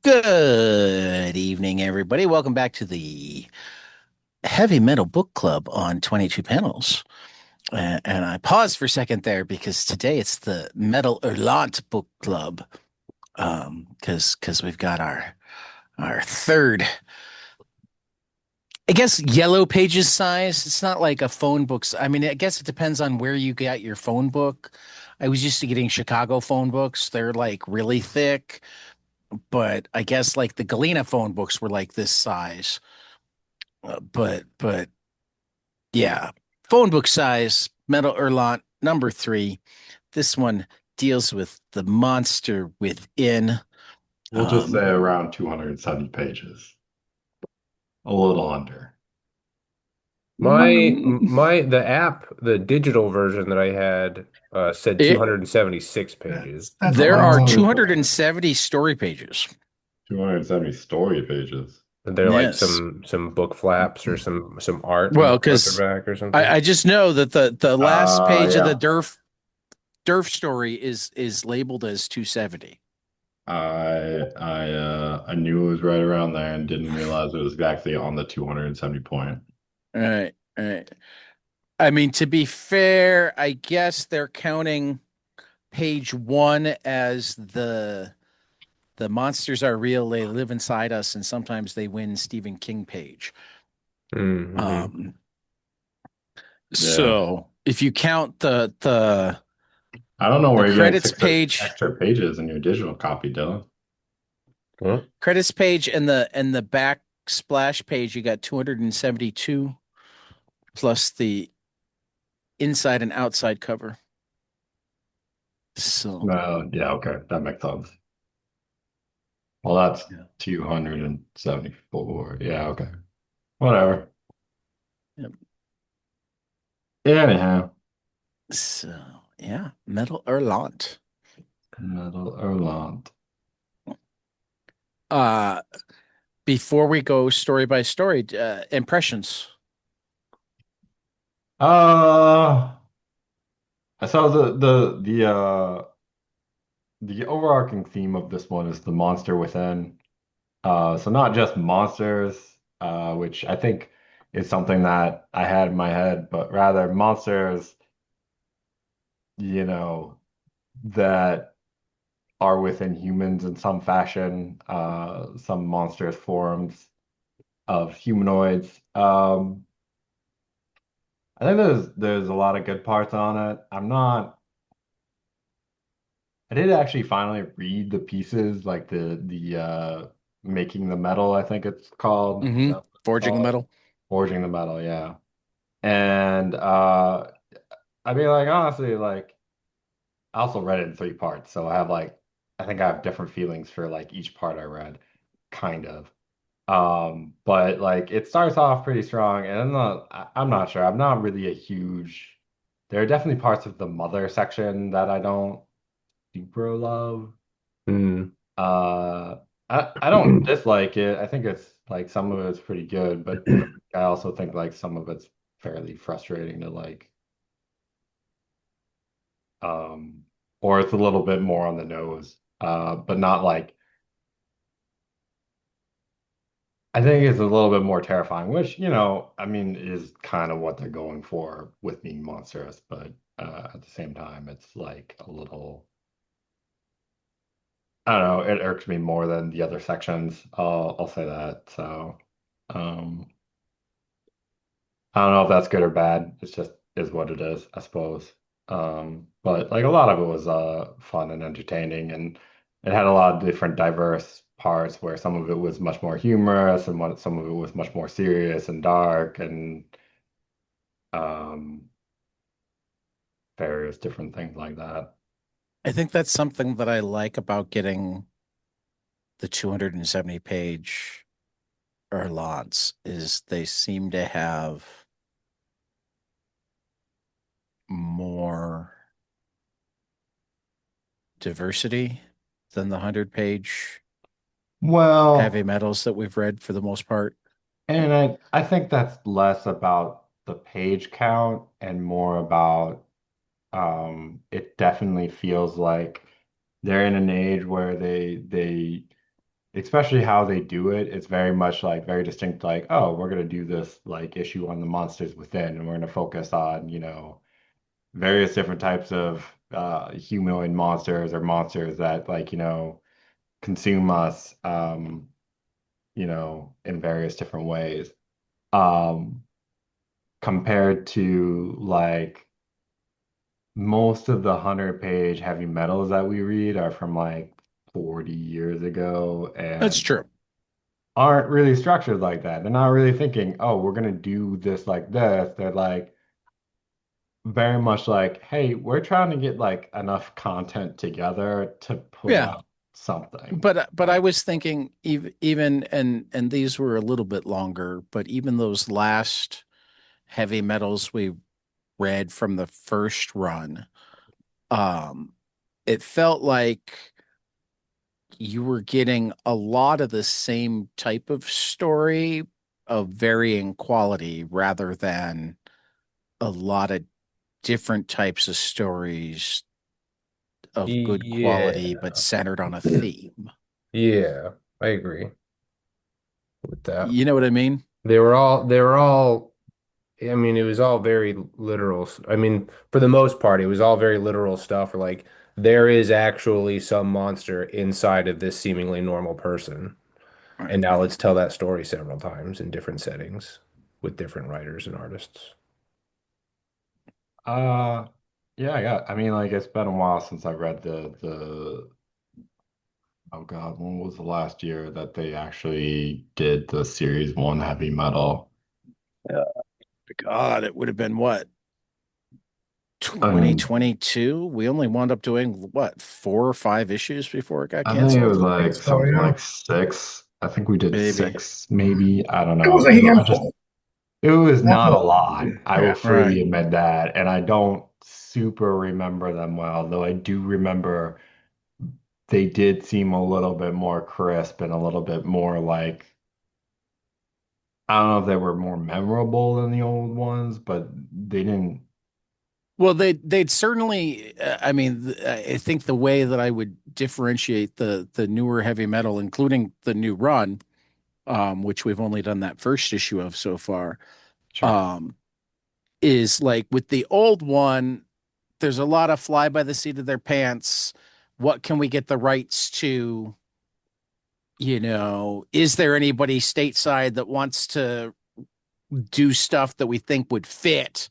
Good evening, everybody. Welcome back to the Heavy Metal Book Club on 22 Panels. And I paused for a second there because today it's the Metal Hurlant Book Club. Because we've got our third, I guess, yellow pages size. It's not like a phone book. I mean, I guess it depends on where you got your phone book. I was used to getting Chicago phone books. They're like really thick, but I guess like the Galena phone books were like this size. But yeah, phone book size, Metal Hurlant number three. This one deals with the monster within. We'll just say Um, around 270 pages, a little under. The app, the digital version that I had said it 276 pages. That's a there are lot. 270 story pages. 270 story pages. And they're like Yes. some book flaps or some art on the Well, front or because back or something. I just know that the last page of the Yeah. Durf story is labeled as 270. I knew it was right around there and didn't realize it was exactly on the 270 point. All right, all right. I mean, to be fair, I guess they're counting page one as the monsters are real, they live inside us, and sometimes they win Stephen King page. Mm-hmm. Um, Yeah. so if you count the I don't know the where you're getting credits six page, extra pages in your digital copy, Dylan. Well, credits page and the back splash page, you got 272 plus the inside and outside cover. So Well, yeah, okay. That makes sense. Well, that's yeah. 274. Yeah, okay. Whatever. Yep. Anyhow, So yeah, Metal Hurlant. Metal Hurlant. Uh before we go story by story, impressions. Uh, so the overarching theme of this one is the monster within. So not just monsters, which I think is something that I had in my head, but rather monsters, you know, that are within humans in some fashion, some monstrous forms of humanoids. I think there's a lot of good parts on it. I did actually finally read the pieces, like the making the metal, I think it's called. Is that what it's Forging the called? metal. Forging the metal, yeah. And I mean like honestly, like I also read it in three parts, so I think I have different feelings for like each part I read, kind of. But like it starts off pretty strong, and I'm not sure. I'm not really a huge. There are definitely parts of the mother section that I don't super love. mm. Uh, I don't dislike it. I think it's like some of it's pretty good, but I also think like some of it's fairly frustrating to like, um, or it's a little bit more on the nose. But not like I think it's a little bit more terrifying, which, I mean, is kind of what they're going for with being monstrous, but at the same time, it's like a little, I don't know, it irks me more than the other sections. I'll say that. So, um, I don't know if that's good or bad. It's just is what it is, I suppose. But like a lot of it was fun and entertaining, and it had a lot of different diverse parts where some of it was much more humorous and some of it was much more serious and dark and um, various different things like that. I think that's something that I like about getting the 270 page Erlots is they seem to have more diversity than the 100 page heavy Well, metals that we've read for the most part. and I think that's less about the page count and more about it definitely feels like they're in an age where they especially how they do it, it's very much like very distinct, like, oh, we're gonna do this like issue on the monsters within, and we're gonna focus on, various different types of humanoid monsters or monsters that like, consume us in various different ways. Um, Compared to like most of the 100-page heavy metals that we read are from like 40 years ago That's and true. aren't really structured like that. They're not really thinking, oh, we're gonna do this like this. They're like very much like, hey, we're trying to get like enough content together to put Yeah. out something. But I was thinking even and these were a little bit longer, but even those last heavy metals we read from the first run, um, it felt like you were getting a lot of the same type of story of varying quality rather than a lot of different types of stories of good quality but Yeah. centered on a theme. Yeah, I agree with that. You know what I mean? They were all I mean, it was all very literal. I mean, for the most part, it was all very literal stuff. Or like, there is actually some monster inside of this seemingly normal person. Right. And now let's tell that story several times in different settings with different writers and artists. Uh yeah, yeah. I mean, like it's been a while since I read the oh God, when was the last year that they actually did the series one heavy metal? Yeah. God, it would have been what, I mean, 2022? We only wound up doing what, 4 or 5 issues before it got I think it was canceled? I think like so, something yeah. like six. I think we did Maybe. six, maybe. I don't It was know. a I just handful. it was not a Handful. lot. I will Yeah. freely Right. admit that. And I don't super remember them well, though I do remember they did seem a little bit more crisp and a little bit more like I don't know if they were more memorable than the old ones, but they didn't. Well, they'd certainly. I mean, I think the way that I would differentiate the newer heavy metal, including the new run, which we've only done that first issue of so far, Sure. um, is like with the old one, there's a lot of fly by the seat of their pants. What can we get the rights to? Is there anybody stateside that wants to do stuff that we think would fit?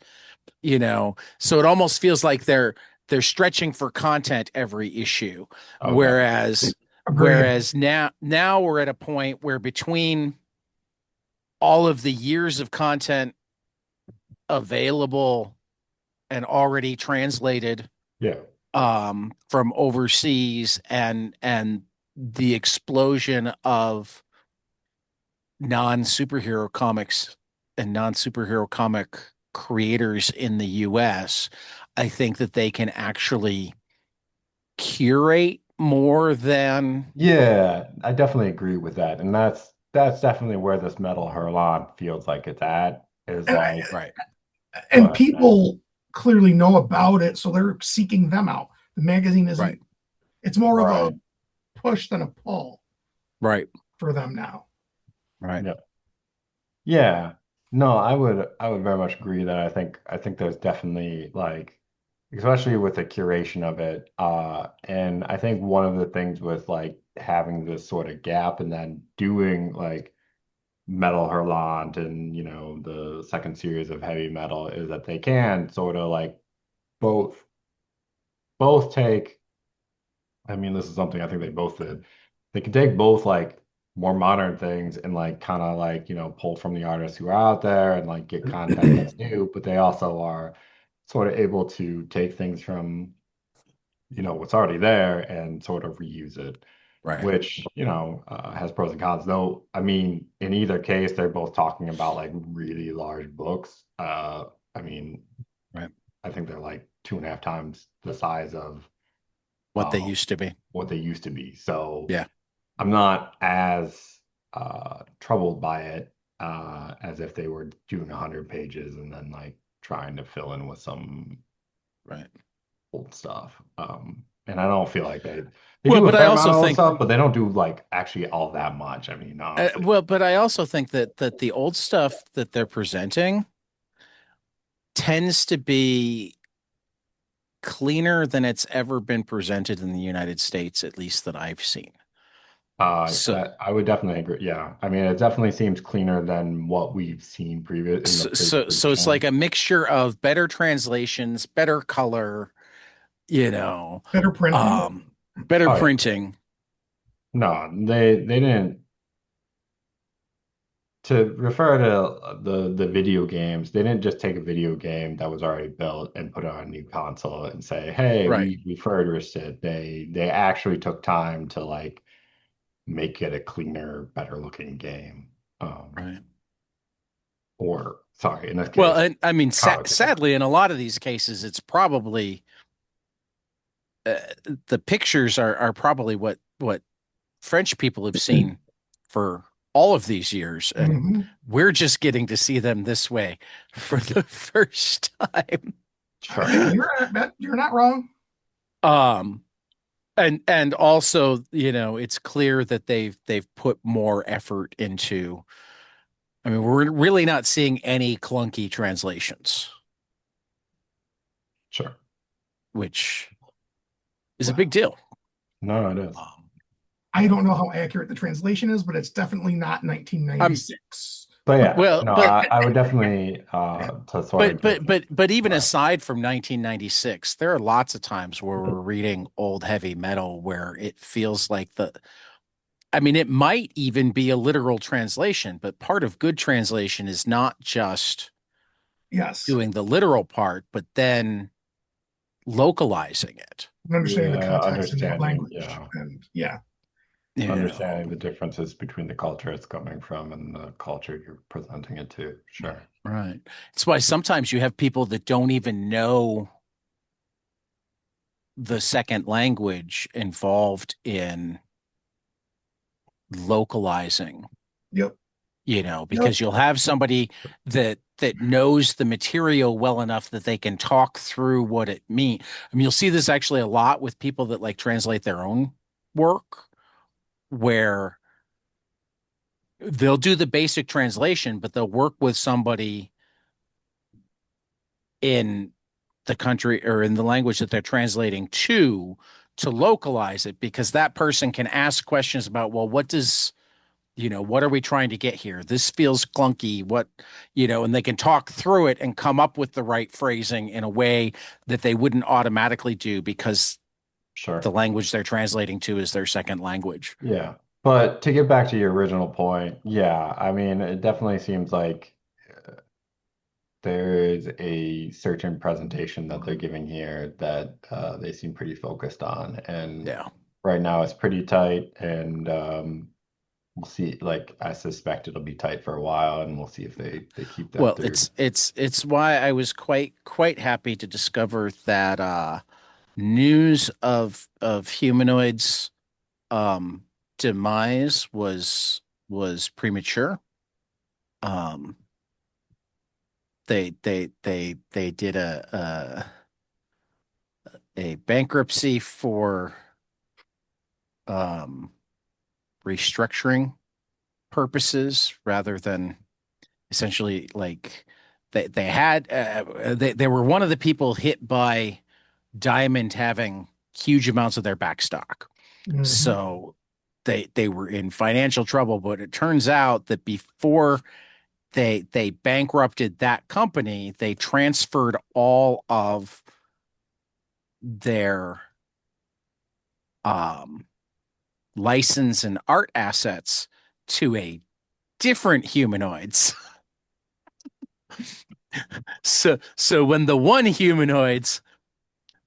So it almost feels like they're stretching for content every issue. Okay. Whereas Agreed. whereas now we're at a point where between all of the years of content available and already translated Yeah. from overseas and the explosion of non-superhero comics and non-superhero comic creators in the US, I think that they can actually curate more than Yeah, I definitely agree with that. And that's definitely where this Metal Hurlant feels like it's at, is And, like, right, go and ahead, man. people clearly know about it, so they're seeking them out. The magazine right, isn't, it's more of a Right. push than a pull right, for them now. right. Yeah. Yeah. No, I would very much agree that I think there's definitely like especially with the curation of it. And I think one of the things with like having this sort of gap and then doing like Metal Hurlant and the second series of heavy metal is that they can sort of like both both take I mean, this is something I think they both did. They can take both like more modern things and like kind of like, pull from the artists who are out there and like get content that's new, but they also are sort of able to take things from, what's already there and sort of reuse it, Right, which, has pros and cons. Though, I mean, in either case, they're both talking about like really large books. I mean, right. I think they're like two and a half times the size of What they uh, used to be. what they used to be. So Yeah, I'm not as troubled by it as if they were doing 100 pages and then like trying to fill in with some right. old stuff. And I don't feel like They Well, do a but I fair amount also of old think, stuff, but they don't do like actually all that much. I mean, honestly. but I also think that the old stuff that they're presenting tends to be cleaner than it's ever been presented in the United States, at least that I've seen. So, That I would definitely agree. Yeah, I mean, it definitely seems cleaner than what we've seen previous in the previous so it's like edition. a mixture of better translations, better color, you know, Better printing. um, better Oh yeah, printing. no, they didn't. To refer to the video games, they didn't just take a video game that was already built and put it on a new console and say, "Hey, Right, we refurbished it." They actually took time to like make it a cleaner, better looking game. right. Or sorry, in this Well, case, and I mean, comic game. sadly, in a lot of these cases, it's probably uh, the pictures are probably what French people have seen for all of these years, and Hmm. we're just getting to see them this way for the first time. Sure, You're not wrong. Um, and also, it's clear that they've put more effort into. I mean, we're really not seeing any clunky translations, sure. which is a big Well, deal. No, it is. Um, I don't know how accurate the translation is, but it's definitely not I'm 1996. But yeah, well, no, but I would definitely to sort of give but even my aside from 1996, there are lots of times where we're reading old heavy metal where it feels like I mean, it might even be a literal translation, but part of good translation is not just Yes, doing the literal part, but then localizing it. and understanding the yeah, context in that understanding, language. yeah, And yeah, You understanding know, the differences between the culture it's coming from and the culture you're presenting it to. Sure, right. It's why sometimes you have people that don't even know the second language involved in localizing, yep, yep. because you'll have somebody that knows the material well enough that they can talk through what it means. I mean, you'll see this actually a lot with people that like translate their own work, where they'll do the basic translation, but they'll work with somebody in the country or in the language that they're translating to localize it, because that person can ask questions about, well, what are we trying to get here? This feels clunky. And they can talk through it and come up with the right phrasing in a way that they wouldn't automatically do because the sure. language they're translating to is their second language. Yeah. But to get back to your original point, yeah, I mean, it definitely seems like there is a certain presentation that they're giving here that they seem pretty focused on. And Yeah. right now it's pretty tight, and we'll see. Like, I suspect it'll be tight for a while, and we'll see if they keep that Well, through. it's why I was quite happy to discover that news of humanoids um demise was premature. Um they did a bankruptcy for um restructuring purposes rather than essentially like they were one of the people hit by Diamond having huge amounts of their back stock. Hmm. So they were in financial trouble, but it turns out that before they bankrupted that company, they transferred all of their um, license and art assets to a different humanoids. So when the one humanoids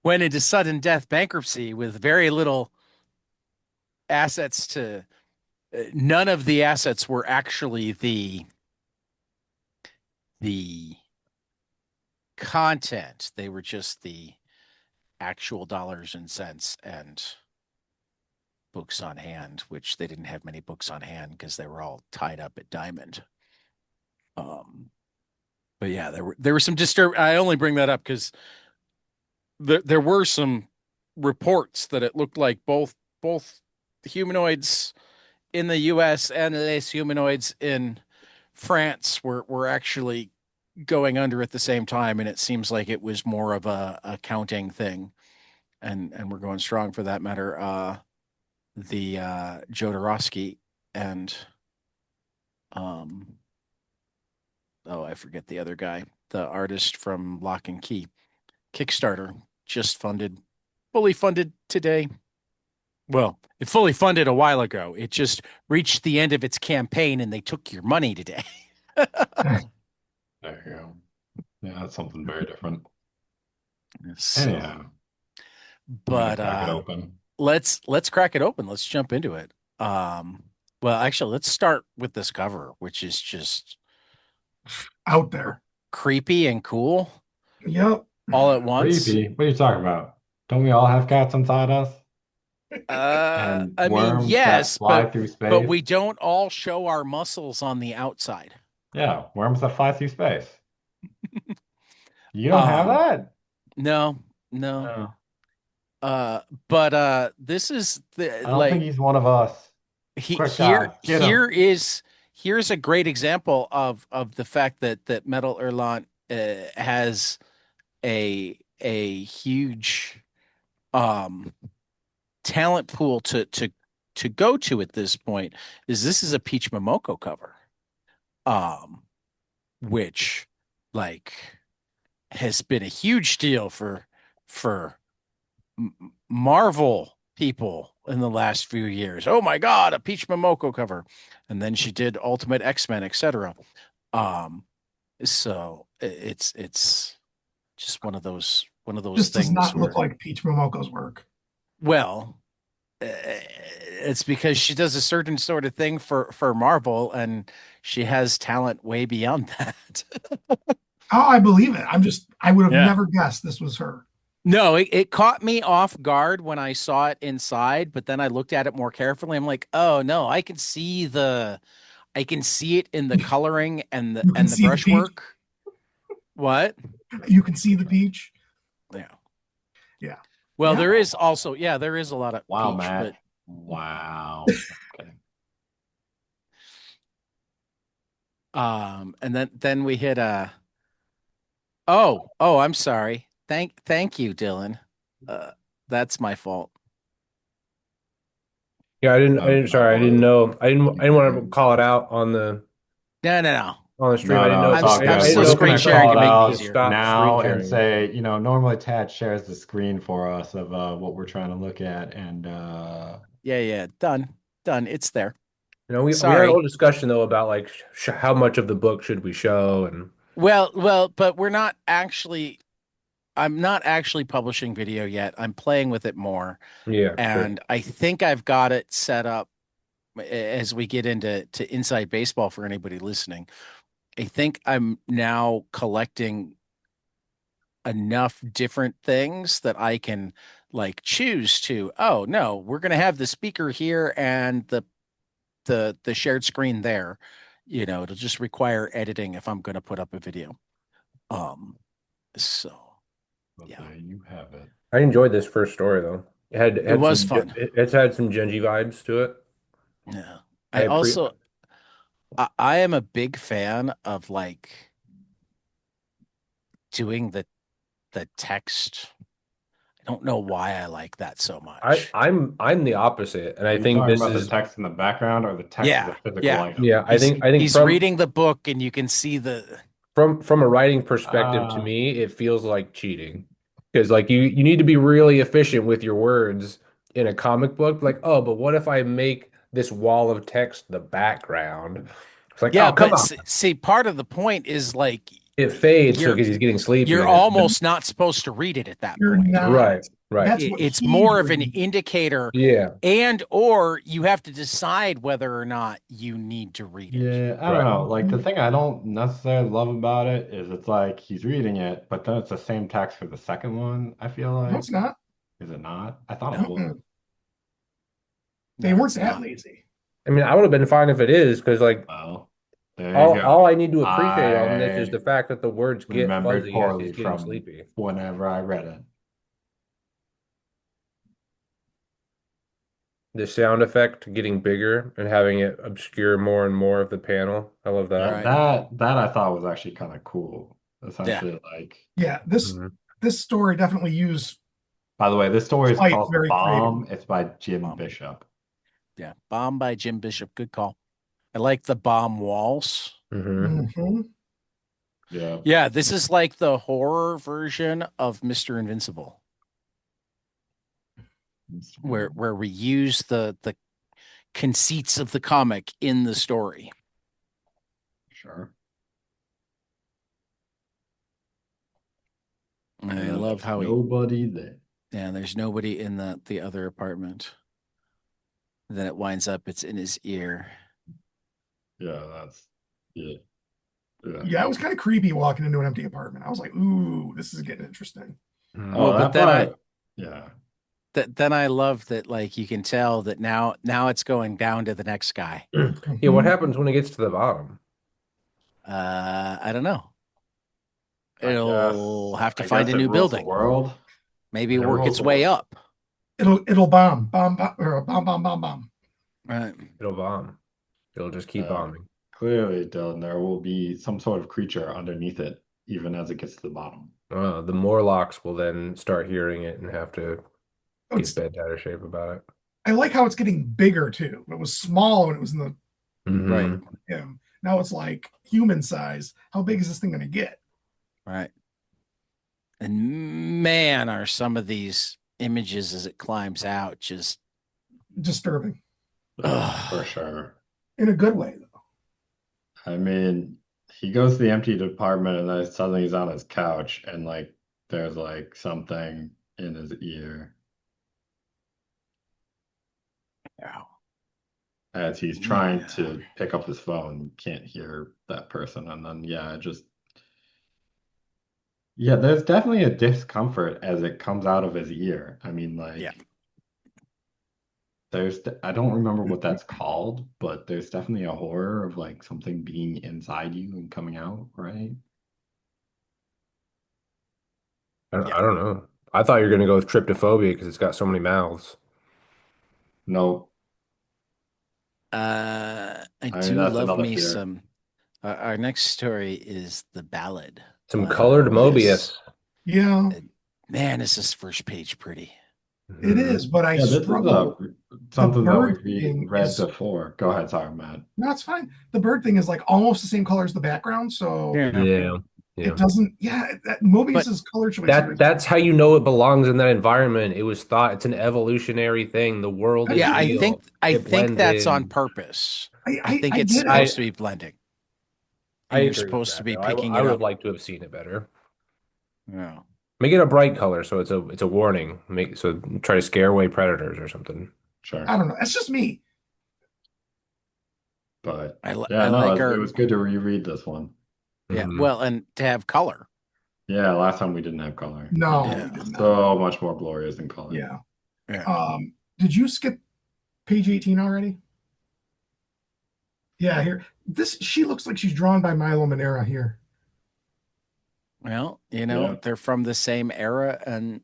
went into sudden death bankruptcy with very little assets to none of the assets were actually the content. They were just the actual dollars and cents and books on hand, which they didn't have many books on hand because they were all tied up at Diamond. Um, but yeah, there were some disturb. I only bring that up because there were some reports that it looked like both humanoids in the US and les humanoids in France were actually going under at the same time, and it seems like it was more of a counting thing, and we're going strong for that matter. The Jodorowsky and um oh, I forget the other guy, the artist from Lock and Key. Kickstarter just funded, fully funded today. Well, it fully funded a while ago. It just reached the end of its campaign and they took your money today. There you go. Yeah, that's something very different. So, Anyhow, I'm gonna but crack it open. let's crack it open. Let's jump into it. Well, actually, let's start with this cover, which is just Out there. creepy and cool Yep. all at once. Creepy. What are you talking about? Don't we all have cats inside us? And I mean, worms that yes, fly but through but space? we don't all show our muscles on the outside. Yeah, worms that fly through space. You don't have Um, that? no, no. No. But this is the I don't think like he's one of us. he Quick, guys, get him. here's a great example of the fact that Metal Hurlant has a huge um talent pool to go to at this point. Is this is a Peach Momoko cover, um, which like has been a huge deal for Marvel people in the last few years. Oh my God, a Peach Momoko cover, and then she did Ultimate X-Men, etc. Um, so it's just one of those This does things not look where, like Peach Momoko's work. well, it's because she does a certain sort of thing for Marvel, and she has talent way beyond that. Oh, I believe it. I would have Yeah. never guessed this was her. No, it caught me off guard when I saw it inside, but then I looked at it more carefully. I'm like, oh no, I can see it in the coloring and You can the see the peach. brushwork. What? You can see the peach. Yeah. Yeah. Well, Yeah. there is also, yeah, there is a lot of Wow, peach, but Matt. Wow. Okay. and then we hit oh, I'm sorry. Thank you, Dylan. Uh that's my fault. Yeah, No, no sorry, I didn't worries. know. I didn't want to call it out No, no, no. on the stream. No, I didn't no, know it's if all I I'm good. didn't We're still know just if we screen gonna had sharing call to it make it to out easier. stop screen now and sharing. say, normally Tad shares the screen for us of what we're trying to look at, and Yeah, yeah. Done. Done. It's there. We had a whole Sorry. discussion though about like sh how much of the book should we show, and Well, but I'm not actually publishing video yet. I'm playing with it more. yeah, sure. And I think I've got it set up as we get into inside baseball for anybody listening. I think I'm now collecting enough different things that I can like choose to, oh no, we're gonna have the speaker here and the shared screen there. It'll just require editing if I'm gonna put up a video. Um, so well, yeah, there you have it. I enjoyed this first story though. it was fun. It's had some Genji vibes to it. Yeah. I I pre also I am a big fan of like doing the text. I don't know why I like that so much. I'm the opposite, and Are I you think talking this about the is text in the background or the text of the Yeah, physical yeah. item? yeah. I think He's reading the book and you can see the from a writing perspective, to Uh, me, it feels like cheating because like you need to be really efficient with your words in a comic book. Like, oh, but what if I make this wall of text the background? It's like, yeah, oh, come but on. see, part of the point is like It fades so you're because he's getting sleepy you're and it's almost not supposed to read it at that You're point. not. right, right. That's what It's he's more of an reading. indicator, Yeah, and or you have to decide whether or not you need to read it. yeah, I don't right. know. Like the thing I don't necessarily love about it is it's like he's reading it, but then it's the same text for the second one, I feel No, it's like. not. Is it not? I thought it was. Uh-uh. They No, weren't it's that not. lazy. I mean, I would have been fine if it is because like Well, there you go. all I need to appreciate on this is I the fact that the words get remembered fuzzy as he's poorly getting from sleepy. whenever I read it. The sound effect getting bigger and having it obscure more and more of the panel. I love Yeah, that. Right. that I thought was actually kind of cool. Yeah. Essentially, like, Yeah, this Mhm. this story definitely used by the way, this story is light called very creatively. Bomb. It's by Jim Bomb. Bishop. Yeah. Bomb by Jim Bishop. Good call. I like the bomb walls. Mhm. Hmm. Yeah. Yeah, this is like the horror version of Mr. Invincible, where we use the conceits of the comic in the story. Sure. I And then love there's how he nobody there. yeah, there's nobody in the other apartment. Then it winds up it's in his ear. Yeah, that's yeah. Yeah. Yeah, it was kind of creepy walking into an empty apartment. I was like, "Ooh, this is getting interesting." Mhm. Well, Oh, but that then I part. Yeah. then I love that like you can tell that now it's going down to the next guy. Yeah, what Mhm. happens when it gets to the bottom? I don't know. I It'll guess have to I find guess a it new rules the building. world. Maybe It work rules its the way world. up. It'll bomb, bomb, bomb, or bomb, bomb, bomb, bomb. Right. It'll bomb. It'll just keep Uh, bombing. Clearly, Dylan, there will be some sort of creature underneath it, even as it gets to the bottom. The Morlocks will then start hearing it and have to Oh, get bent out of shape about it. I like how it's getting bigger too. It was small when it was in the Right. Hmm. him. Now it's like human size. How big is this thing going to get? Right. And man, are some of these images as it climbs out just Disturbing For ugh. sure. in a good way, though. I mean, he goes to the empty apartment and then suddenly he's on his couch and like there's like something in his ear Wow. as he's trying Yeah. to pick up his phone, can't hear that person. And then yeah, just yeah, there's definitely a discomfort as it comes out of his ear. I mean, Yeah. like I don't remember what that's called, but there's definitely a horror of like something being inside you and coming out, right? Yeah. I don't know. I thought you were gonna go with tryptophobia because it's got so many mouths. No, I I mean do that's love another me fear. some. Our next story is the ballad Some of colored Mobius. Mobius. Yeah, And man, is this first page pretty? it Hmm. is, but I Yeah, this is struggle. The something that bird we thing read is before. Go ahead, sorry, Matt. no, it's fine. The bird thing is like almost the same color as the background, so Yeah. Yeah. it Yeah. doesn't. Yeah, But Mobius's color choice here is That's how you know it belongs in that environment. It was thought it's an evolutionary thing. The world I is yeah, get I it. think real. I It think blends that's on in. purpose. I, I I think I it's get it. supposed to I be blending, I and you're agree with supposed to that be though. picking I it would have up. liked to have seen it better. Yeah. Make it a bright color so it's a warning. Make so try to scare away predators or something. Sure. I don't know. That's just me. But I yeah, no, like it our was good to reread this one. yeah. Hmm. Well, and to have color. Yeah, last time we didn't have color. No, And Yeah. we did not. so much more glorious in color. Yeah. Yeah. Did you skip page 18 already? Yeah, here. This she looks like she's drawn by Milo Manera here. Well, Yeah. they're from the same era and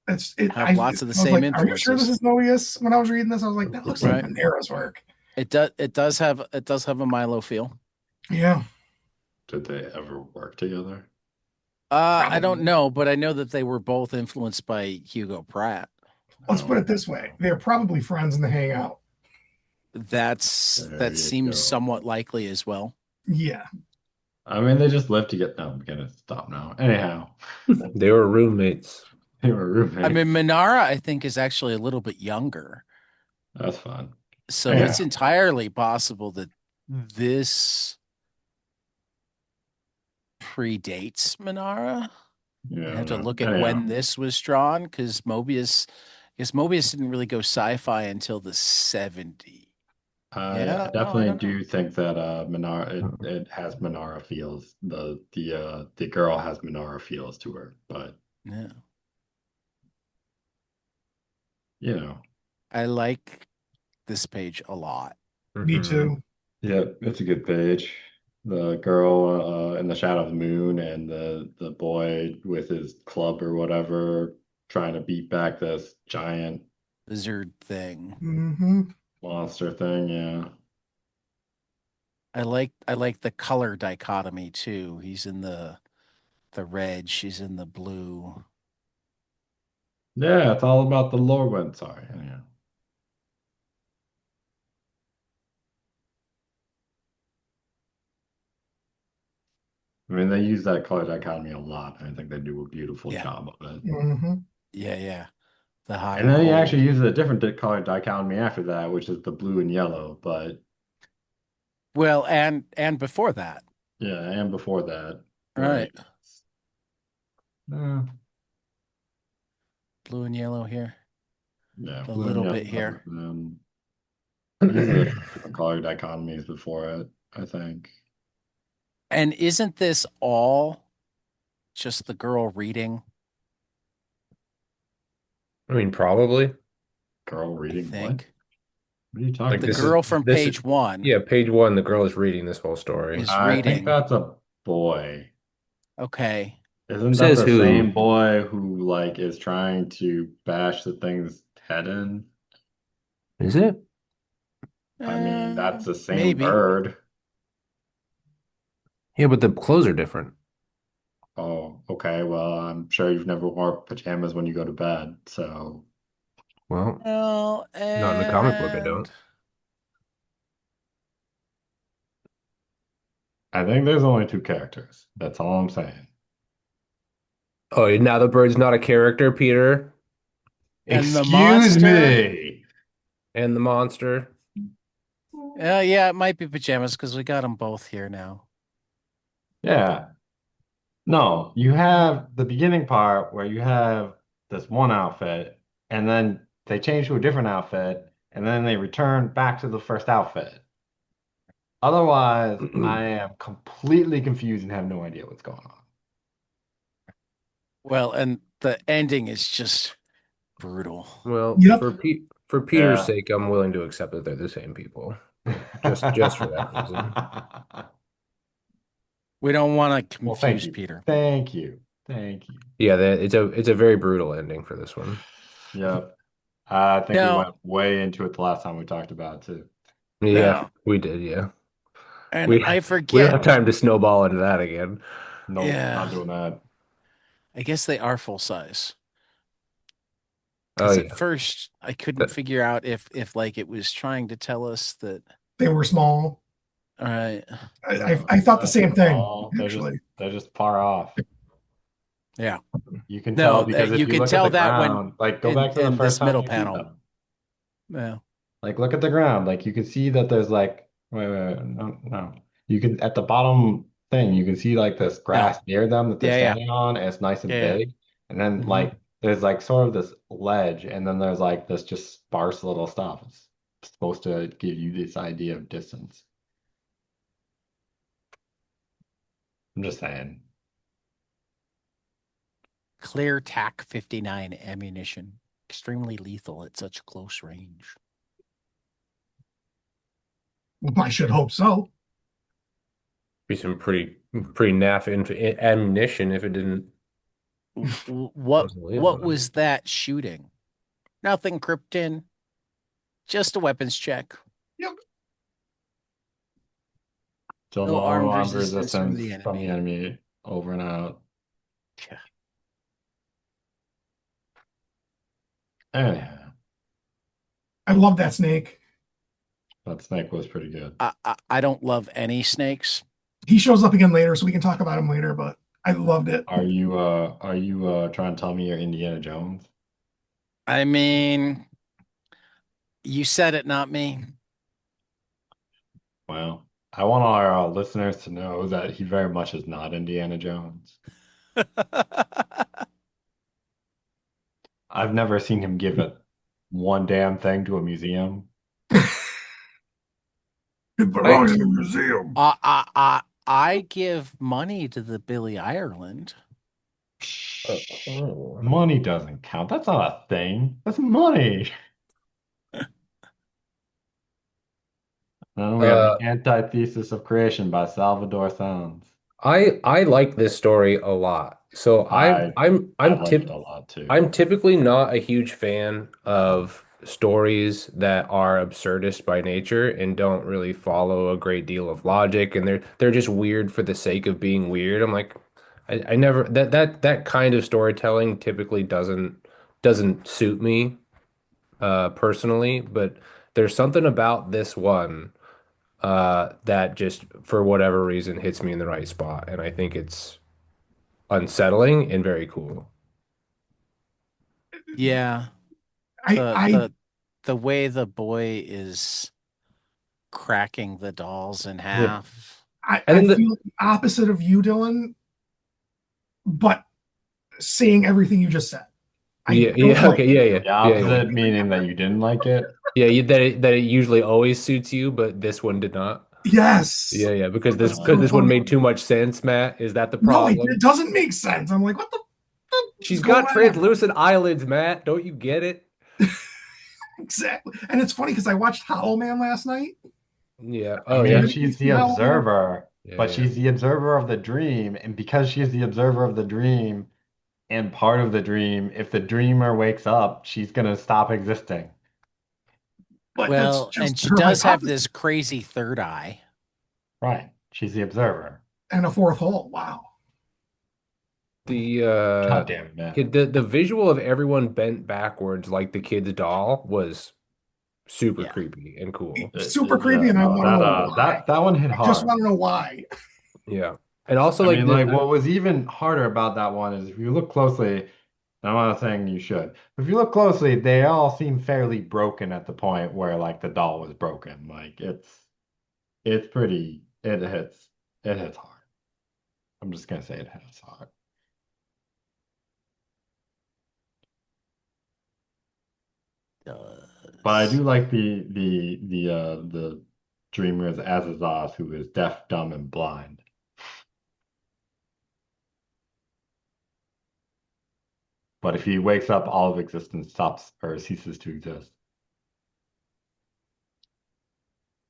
It's it. have lots of the I was same like, are you sure this influences. is Mobius? When I was reading this, I was like, that looks like Right. Manera's work. It does have a Milo feel. Yeah, Did they ever work together? I don't probably. know, but I know that they were both influenced by Hugo Pratt. Let's put Oh, it this way: they're probably friends and they hang out. there That you seems go. somewhat likely as well. Yeah, I mean, they just lived to get. No, I'm gonna stop now. Anyhow, They were roommates. they were I mean, roommates. Minara, I think, is actually a little bit younger. That's fun. So it's Anyhow, entirely possible that this predates Minara. yeah, I I have don't to know. look at Anyhow, when this was drawn because I guess Mobius didn't really go sci-fi until the 70s. I Yeah, no, I definitely don't know. do think that Minara it has Minara feels. The girl has Minara feels to her, but Yeah. you know, I like this page a lot. me Hmm. too. yeah, it's a good page. The girl in the shadow of the moon and the boy with his club or whatever trying to beat back this giant. lizard thing. Hmm. Monster thing, yeah. I like the color dichotomy too. He's in the red, she's in the blue. Yeah, it's all about the lore wind. Sorry. Yeah. I mean, they use that color dichotomy a lot. I think they do a beautiful Yeah. job of it. Hmm. Yeah, yeah. The hot And and then he actually cold. uses a different color dichotomy after that, which is the blue and yellow. But Well, and before that. yeah, and before that, where Right. it's, uh, Blue and yellow here. yeah, A blue and little yellow, bit here. and then he uses different color dichotomies before it, I think. And isn't this all just the girl reading, I mean, probably. Girl I reading what? think? What are you talking Like The this is about? girl from this is page one yeah, page one, the girl is reading this whole story. is I think reading. that's a boy. Okay. Isn't that Says the who? same boy who like is trying to bash the thing's head in? Is it? I mean, that's the same Maybe. bird. Yeah, but the clothes are different. Oh, okay. Well, I'm sure you've never worn pajamas when you go to bed, so Well, Well, not in the comic book, I and don't. I think there's only two characters. That's all I'm saying. Oh, now the bird's not a character, Peter, the Excuse monster. me. and the monster. Yeah, it might be pajamas because we got them both here now. Yeah. No, you have the beginning part where you have this one outfit, and then they change to a different outfit, and then they return back to the first outfit. Otherwise, I am completely confused and have no idea what's going Well, and the ending is just brutal. Well, Yep. for Peter's on. sake, I'm willing to accept that they're the same people. Just for that reason. Yeah. We don't want to Well, thank confuse you. Peter. Thank you. Thank you. Yeah, it's a very brutal ending for this one. Yep. I think we Now, went way into it the last time we talked about it too. Yeah, now, we did, yeah. and We I we don't have forget. time to snowball into that again. Nope, not Yeah, doing that. I guess they are full size. Oh Because at yeah. first I couldn't That- figure out if like it was trying to tell us that. They were small. All right. No, I they're thought the not same thing, small. actually. They're just far off. Yeah. You can tell No, because if you you can look at tell the that when ground, like go in back to the in first this time middle you see panel. them. Yeah. Like look at the ground. Like you can see that there's like wait, no, no. You can at the bottom thing, you can see like this No. grass near them that they're Yeah, yeah. standing on, and it's nice and Yeah, big. And then yeah. Hmm. like there's like sort of this ledge, and then there's like this just sparse little stuff. It's supposed to give you this idea of distance. I'm just saying. Clear TAC 59 ammunition. Extremely lethal at such close range. I should hope so. Be some pretty naff ammunition if it didn't What wasn't what lethal. was that shooting? Nothing Krypton. Just a weapons check. Yep. Still No no armed armed resistance from resistance the from the enemy. enemy. Over and out. Yeah. Anyhow, I love that snake. that snake was pretty good. I don't love any snakes. He shows up again later, so we can talk about him later, but I loved it. Are you trying to tell me you're Indiana Jones? I mean, you said it, not me. Well, I want our listeners to know that he very much is not Indiana Jones. I've never seen him give it one damn thing to a museum. It I belongs in the museum. I give money to the Billy Ireland. oh. Money doesn't count. That's not a thing. That's money. Then we have the Uh, antithesis of creation by Salvador Sanz. I like this story a lot. So I I liked it a lot too. I'm typically not a huge fan of stories that are absurdist by nature and don't really follow a great deal of logic, and they're just weird for the sake of being weird. I'm like, I never that kind of storytelling typically doesn't suit me personally, but there's something about this one that just for whatever reason hits me in the right spot, and I think it's unsettling and very cool. Yeah, I the I the the way the boy is cracking the dolls in Yeah. half. And I then the feel the opposite of you, Dylan, but seeing everything you just said. I yeah, don't yeah, like okay, yeah, yeah, The yeah, yeah. opposite meaning that you didn't like it. That it usually always suits you, but this one did not. yes. Yeah, yeah, That's because Uh, so this one funny. made too much sense, Matt. Is that the No, problem? it doesn't make sense. I'm like, what the is She's going got on? translucent eyelids, Matt. Don't you get it? Exactly. And it's funny because I watched Hollow Man last night. Yeah. I Oh Have mean, yeah. you she's the seen Hollow Man? observer, Yeah, but yeah. she's the observer of the dream, and because she's the observer of the dream and part of the dream, if the dreamer wakes up, she's gonna stop existing. But that's Well, and just she her does have this hypothesis. crazy third eye. Right. She's the observer. And a fourth hole. Wow. The God damn it, man. the visual of everyone bent backwards like the kid's doll was super Yeah. creepy and cool. Super creepy, Yeah, and I no, want to know why. that one hit I just hard. want to know why. Yeah. And also I like mean, like the what was even harder about that one is if you look closely, and I'm not saying you should, but if you look closely, they all seem fairly broken at the point where like the doll was broken. Like it's pretty it hits hard. I'm just gonna say it hits hard. But I do Does. like the dreamer as Azazaz, who is deaf, dumb, and blind. But if he wakes up, all of existence stops or ceases to exist.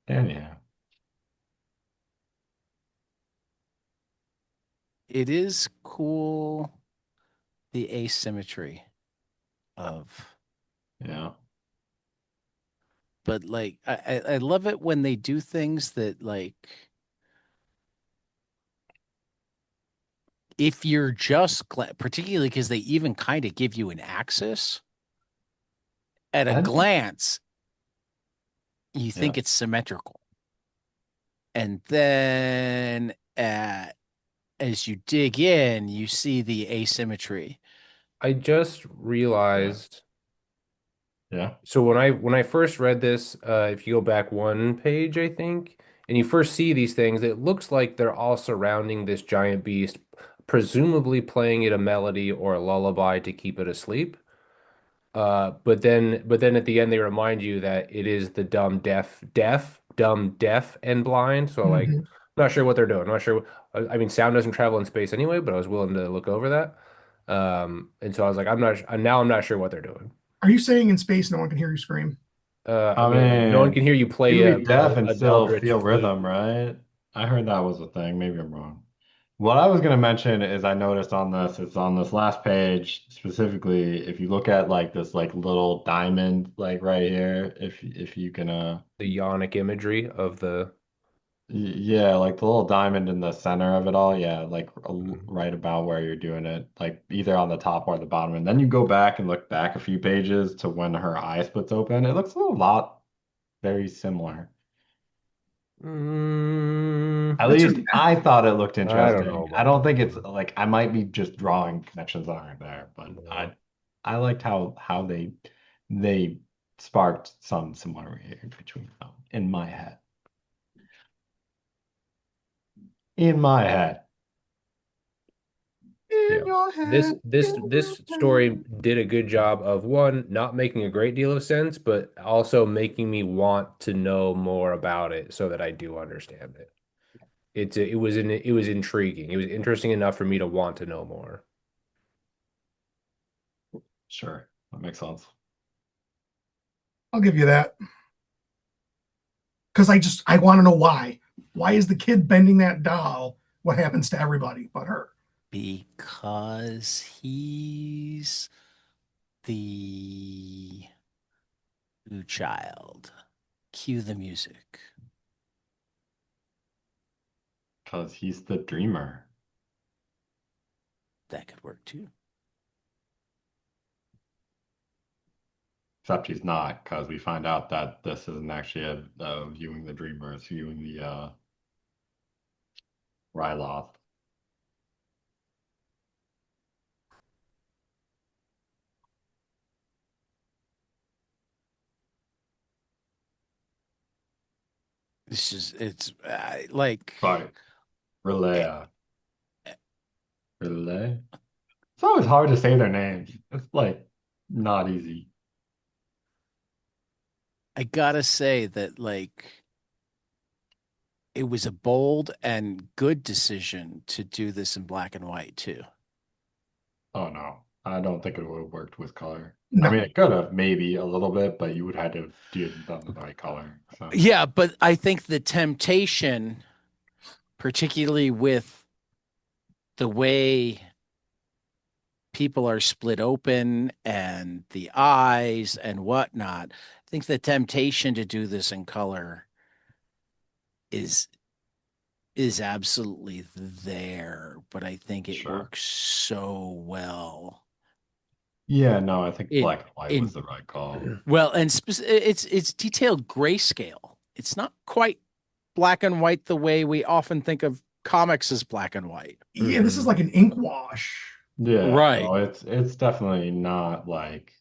Anyhow, It is cool the asymmetry of, yeah. but like I love it when they do things that like if you're just particularly because they even kind of give you an axis at a And glance, you yeah. think it's symmetrical, and then as you dig in, you see the asymmetry. I just Yeah. realized Yeah. so when I first read this, if you go back one page, I think, and you first see these things, it looks like they're all surrounding this giant beast, presumably playing it a melody or a lullaby to keep it asleep. But then at the end they remind you that it is the dumb, deaf, and blind. So like, Mhm. not sure what they're doing. Not sure. I mean, sound doesn't travel in space anyway, but I was willing to look over that. And so I was like, I'm not sure what they're doing. Are you saying in space no one can hear you scream? I I mean, no one mean, can hear you you play can be deaf and an still eldritch feel flute. rhythm, right? I heard that was a thing. Maybe I'm wrong. What I was going to mention is I noticed on this, it's on this last page specifically, if you look at like this like little diamond like right here, if you can The yonic imagery of the. yeah, like the little diamond in the center of it all, yeah, like Mhm. right about where you're doing it, like either on the top or the bottom. And then you go back and look back a few pages to when her eye splits open. It looks a lot very similar. At That's her least I death. thought it looked I don't know interesting. I about don't that. think it's like I might be just drawing connections that aren't there, but No. I liked how they sparked some similarity between them in my head. In my head. In Yeah. your head, in your This story head. did a good job of one, not making a great deal of sense, but also making me want to know more about it so that I do understand it. It was intriguing. It was interesting enough for me to want to know more. Sure. That makes sense. I'll give you that. Because I want to know why. Why is the kid bending that doll? What happens to everybody but her? Because he's the Ooh, child. Cue the music. Because he's the dreamer. That could work too. Except he's not, because we find out that this isn't actually a viewing the dreamer, it's viewing the Ryloth. It's like, Sorry, eh, Relay. Relay? It's always hard to say their names. It's like not easy. I gotta say that, like, it was a bold and good decision to do this in black and white too. Oh no, I don't think it would have worked with color. I No. mean, it could have maybe a little bit, but you would have had to do done the right color. So Yeah, but I think the temptation, particularly with the way people are split open and the eyes and whatnot, I think the temptation to do this in color is is absolutely there, but I think it sure. works so well Yeah, no, I think in black and white was in the right call. well, and it's detailed grayscale. It's not quite black and white the way we often think of comics as black and white. Yeah, this is like an ink wash. Yeah, Right. no, it's definitely not like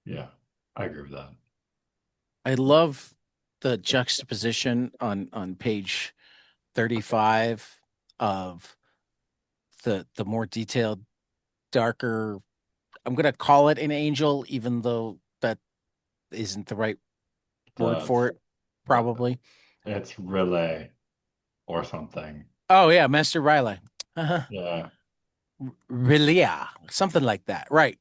yeah, I agree with that. I love the juxtaposition on page 35 of the more detailed, darker. I'm gonna call it an angel, even though that isn't the right word for That's it, probably. it's relay or something. Oh yeah, Master Riley. Uh-huh. Yeah. Relia, something like that. Right.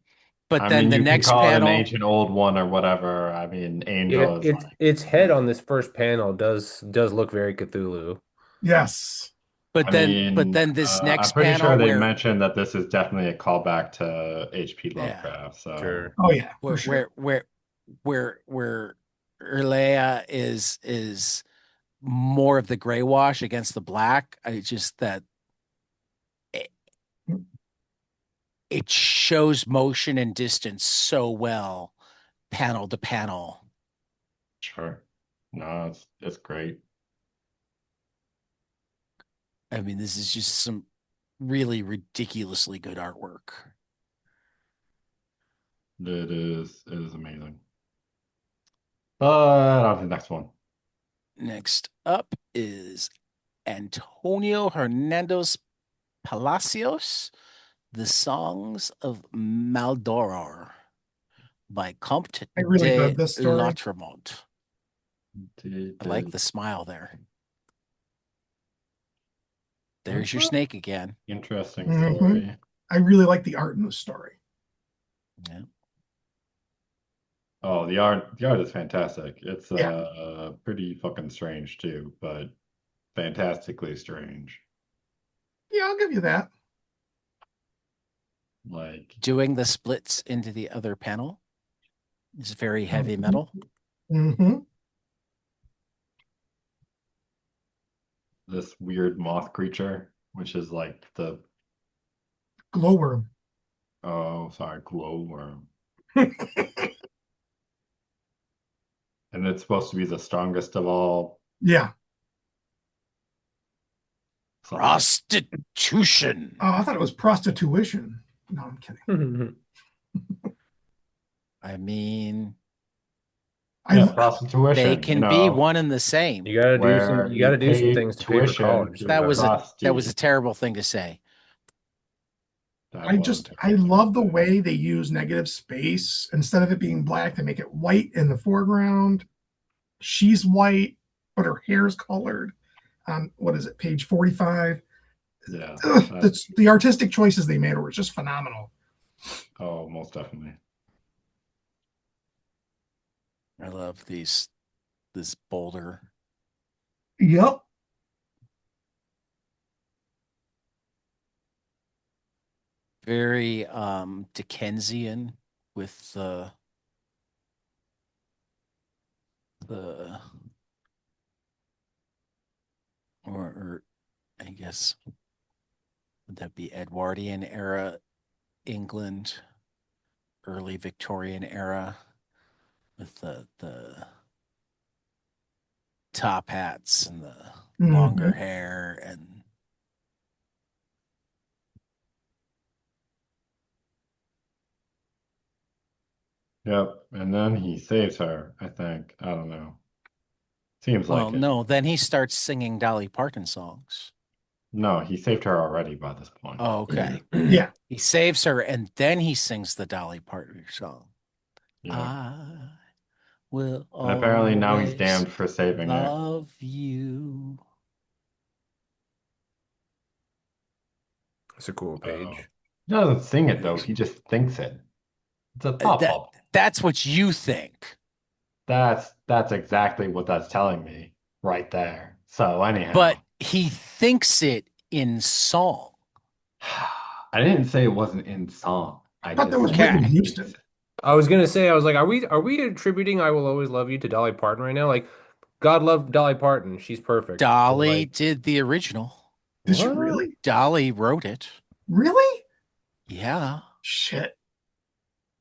But I then mean, the you can next call it an panel, ancient old one or whatever. I mean, Yeah, angel is it's like its head right. on this first panel does look very Cthulhu. Yes. I But mean, then this I'm next pretty sure panel they where mentioned that this is definitely a callback to H.P. yeah, Lovecraft. So, Sure. Oh yeah, where for sure. where where where Erlea is more of the gray wash against the black. I just that it, it shows motion and distance so well, panel to panel. sure. No, it's great. I mean, this is just some really ridiculously good artwork. It is amazing. On to the next one. Next up is Antonio Hernandez Palacios, The Songs of Maldoror by Comte I really de dug this story. Lautremont. I like Did the smile there. There's That's your an snake again. interesting Hmm. story. I really like the art in this story. Yeah. Oh, the art is fantastic. It's Yeah. pretty fucking strange too, but fantastically strange. Yeah, I'll give you that. Like Doing the splits into the other panel is very heavy Hmm. metal. Hmm. this weird moth creature, which is like the Glowworm. oh sorry, glowworm. And it's supposed to be the strongest of all Yeah. something. Prostitution. Oh, I thought it was prostitution. No, I'm kidding. I mean, Yeah, I they prostitution, can be one and the same. where You you gotta do some pay things to pay for tuition college to That was sometimes. a prostitute. terrible thing to say. That was a I terrible thing love the to say. way they use negative space. Instead of it being black, they make it white in the foreground. She's white, but her hair's colored. On what is it, page 45? Yeah, Ugh, that that's the artistic choices they made were just phenomenal. oh, most definitely. I love this boulder. Yep. Very Dickensian with the or I guess would that be Edwardian era England, early Victorian era with the top hats and the longer Hmm. hair and Yep. And then he saves her, I think. I don't know. Seems well, like it. no, then he starts singing Dolly Parton songs. No, he saved her already by this point. Oh, okay. Yeah. He saves her and then he sings the Dolly Parton song. Yeah. I will And apparently now he's always damned for saving her. love you. It's a cool Oh. page. He doesn't sing it though, He's he just thinks it. It's a thought that bubble. that's what you think. That's exactly what that's telling me right there. So But anyhow, he thinks it in song. I didn't say it wasn't in song. I I thought that just was said Okay. Whitney he thinks Houston. it. I was gonna say, I was like, are we attributing "I Will Always Love You" to Dolly Parton right now? Like, God love Dolly Parton, she's perfect. But Dolly like, did the original. Did she what? really? Dolly wrote it. Really? Yeah. Shit.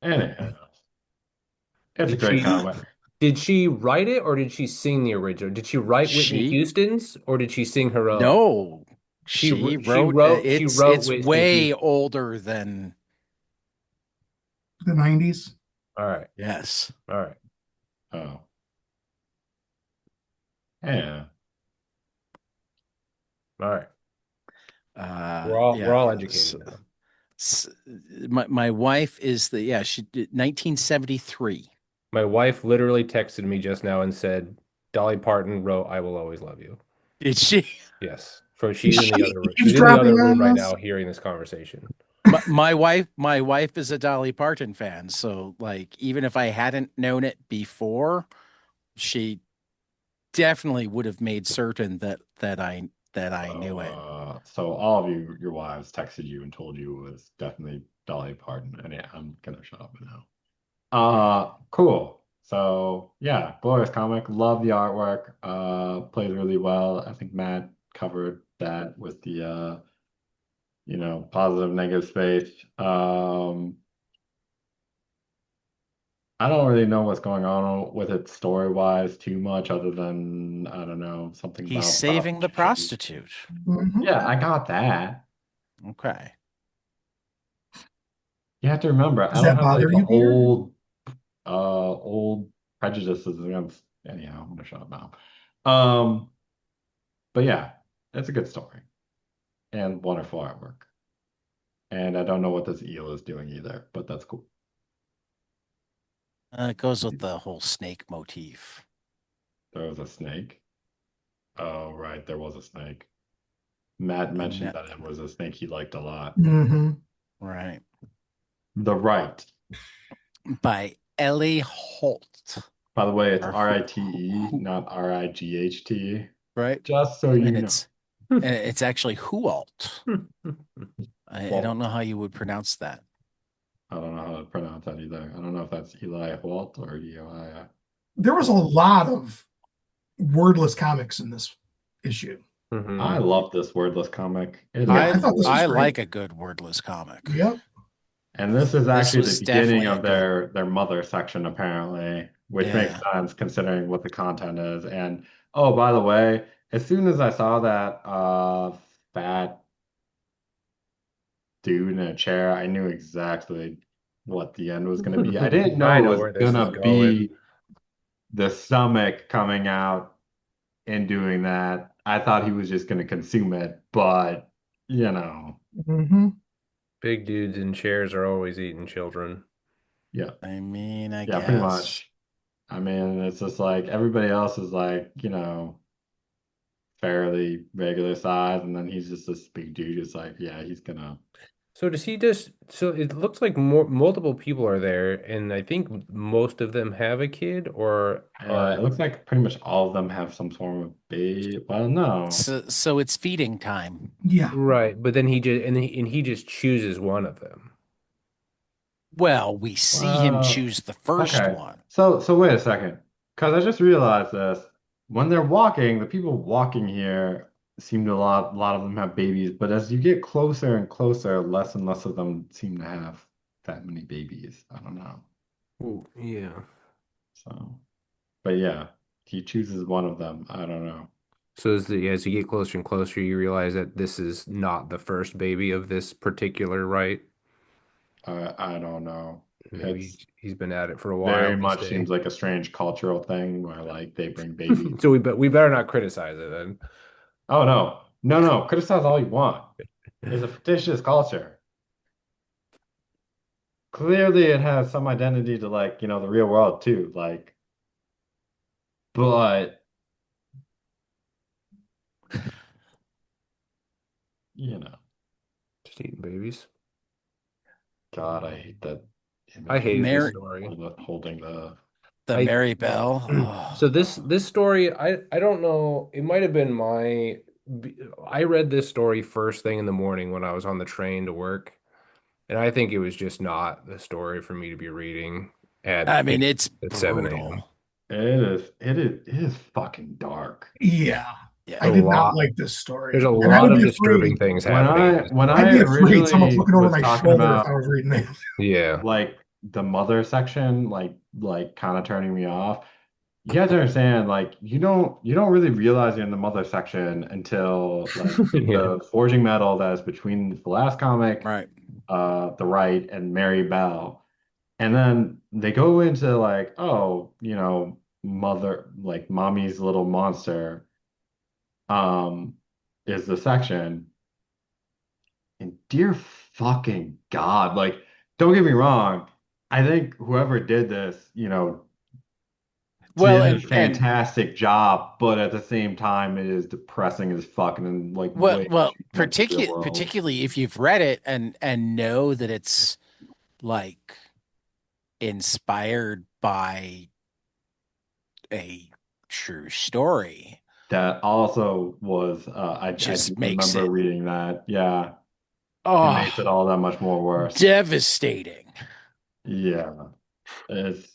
Anyhow, it's a Did great she comic. did she write it or did she sing the original? Did she write Whitney She Houston's or did she sing her own? no. She She wrote wrote she wrote it's Whitney way Houston. older than The 90s. All right, yes. all right, Oh, yeah. all right. We're Yeah. all educated now. S- my wife is the yeah, she did 1973. My wife literally texted me just now and said Dolly Parton wrote "I Will Always Love You." Did she? Yes. For Is she's in the she other room. She's in the eavesdropping other room on right this? now hearing this conversation. My wife is a Dolly Parton fan, so like even if I hadn't known it before, she definitely would have made certain that I knew it. So all of you, your wives texted you and told you it was definitely Dolly Parton. And yeah, I'm gonna shut up now. Cool. So yeah, glorious comic. Love the artwork. Plays really well. I think Matt covered that with the positive, negative space. I don't really know what's going on with it story-wise too much, other than I don't know, something He's about saving the prostitution. prostitute. Hmm. Yeah, I got that. Okay. You have to remember, I Does don't that have like bother the you, Peter? old prejudices against anyhow, I'm gonna shut up now. Um, but yeah, it's a good story and wonderful artwork. And I don't know what this eel is doing either, but that's cool. It goes with the whole snake motif. There was a snake. Oh, right, there was a snake. Matt mentioned No, that it was a snake he liked a lot. Hmm. right. The Right. By Ellie Holt. By the way, it's Or Rite, not Right. right? Just so And you know. it's actually Hualt. I don't Walt. know how you would pronounce that. I don't know how to pronounce that either. I don't know if that's Eli Walt or Eli. There was a lot of wordless comics in this issue. I Mhm. love this wordless comic. It Yeah, is I I thought this was I great. like a good wordless comic. Yep. And this is This actually the was beginning definitely a of good. their mother section, apparently, which makes Yeah. sense considering what the content is. And oh, by the way, as soon as I saw that fat dude in a chair, I knew exactly what the end was going to be. I didn't I know it know was where this is gonna going. be the stomach coming out and doing that. I thought he was just going to consume it, but you know, Hmm. Big dudes in chairs are always eating children. yeah, I mean, I yeah, pretty guess. much. I mean, it's just like everybody else is like, fairly regular size, and then he's just this big dude. It's like, yeah, he's gonna. So does he just, so it looks like more multiple people are there, and I think most of them have a kid or It are looks like pretty much all of them have some form of baby. Well, no. So it's feeding time. Yeah. right, but then he just chooses one of them. Well, we see him Well, choose the first okay. one. So wait a second. Because I just realized this. When they're walking, the people walking here seem to a lot of them have babies, but as you get closer and closer, less and less of them seem to have that many babies. I don't know. Ooh, yeah. So, but yeah, he chooses one of them. I don't know. So as you get closer and closer, you realize that this is not the first baby of this particular right. I don't know. Maybe It's he's been at it for a while very in this much seems day. like a strange cultural thing where like they bring babies. So we better not criticize it then. Oh no, no, no! Criticize all you want. It's a fictitious culture. Clearly, it has some identity to like the real world too. Like, but you know, Just eating babies. God, I hate that I image of hated this Mary, story. holding the. the I Mary Bell. so Oh, this story, I don't know. It might have been I read this story first thing in the morning when I was on the train to work, and I think it was just not the story for me to be reading I at mean, it's at 7 a.m. brutal. It is fucking dark. Yeah, A I Yeah. did not lot. like this There's story, a and I lot would of be disturbing afraid. things When happening in I this when I'd story. I be afraid someone's originally looking over was my talking shoulder if about I was reading that. Yeah. like the mother section, like kind of turning me off. You guys understand, like you don't really realize you're in the mother section until like you get Yeah. the forging metal that is between the last comic, Right. the right, and Mary Bell. And then they go into like, oh, mother, like mommy's little monster, um, is the section. And dear fucking God, like, don't get me wrong. I think whoever did this, Well, did a and fantastic job, but at the same time, it is depressing as fuck and like way well, too connected to the world. particularly if you've read it and know that it's like inspired by a true story, That also was, I do just makes remember it reading that. Yeah, it makes it oh all that much more worse. devastating. Yeah, it's,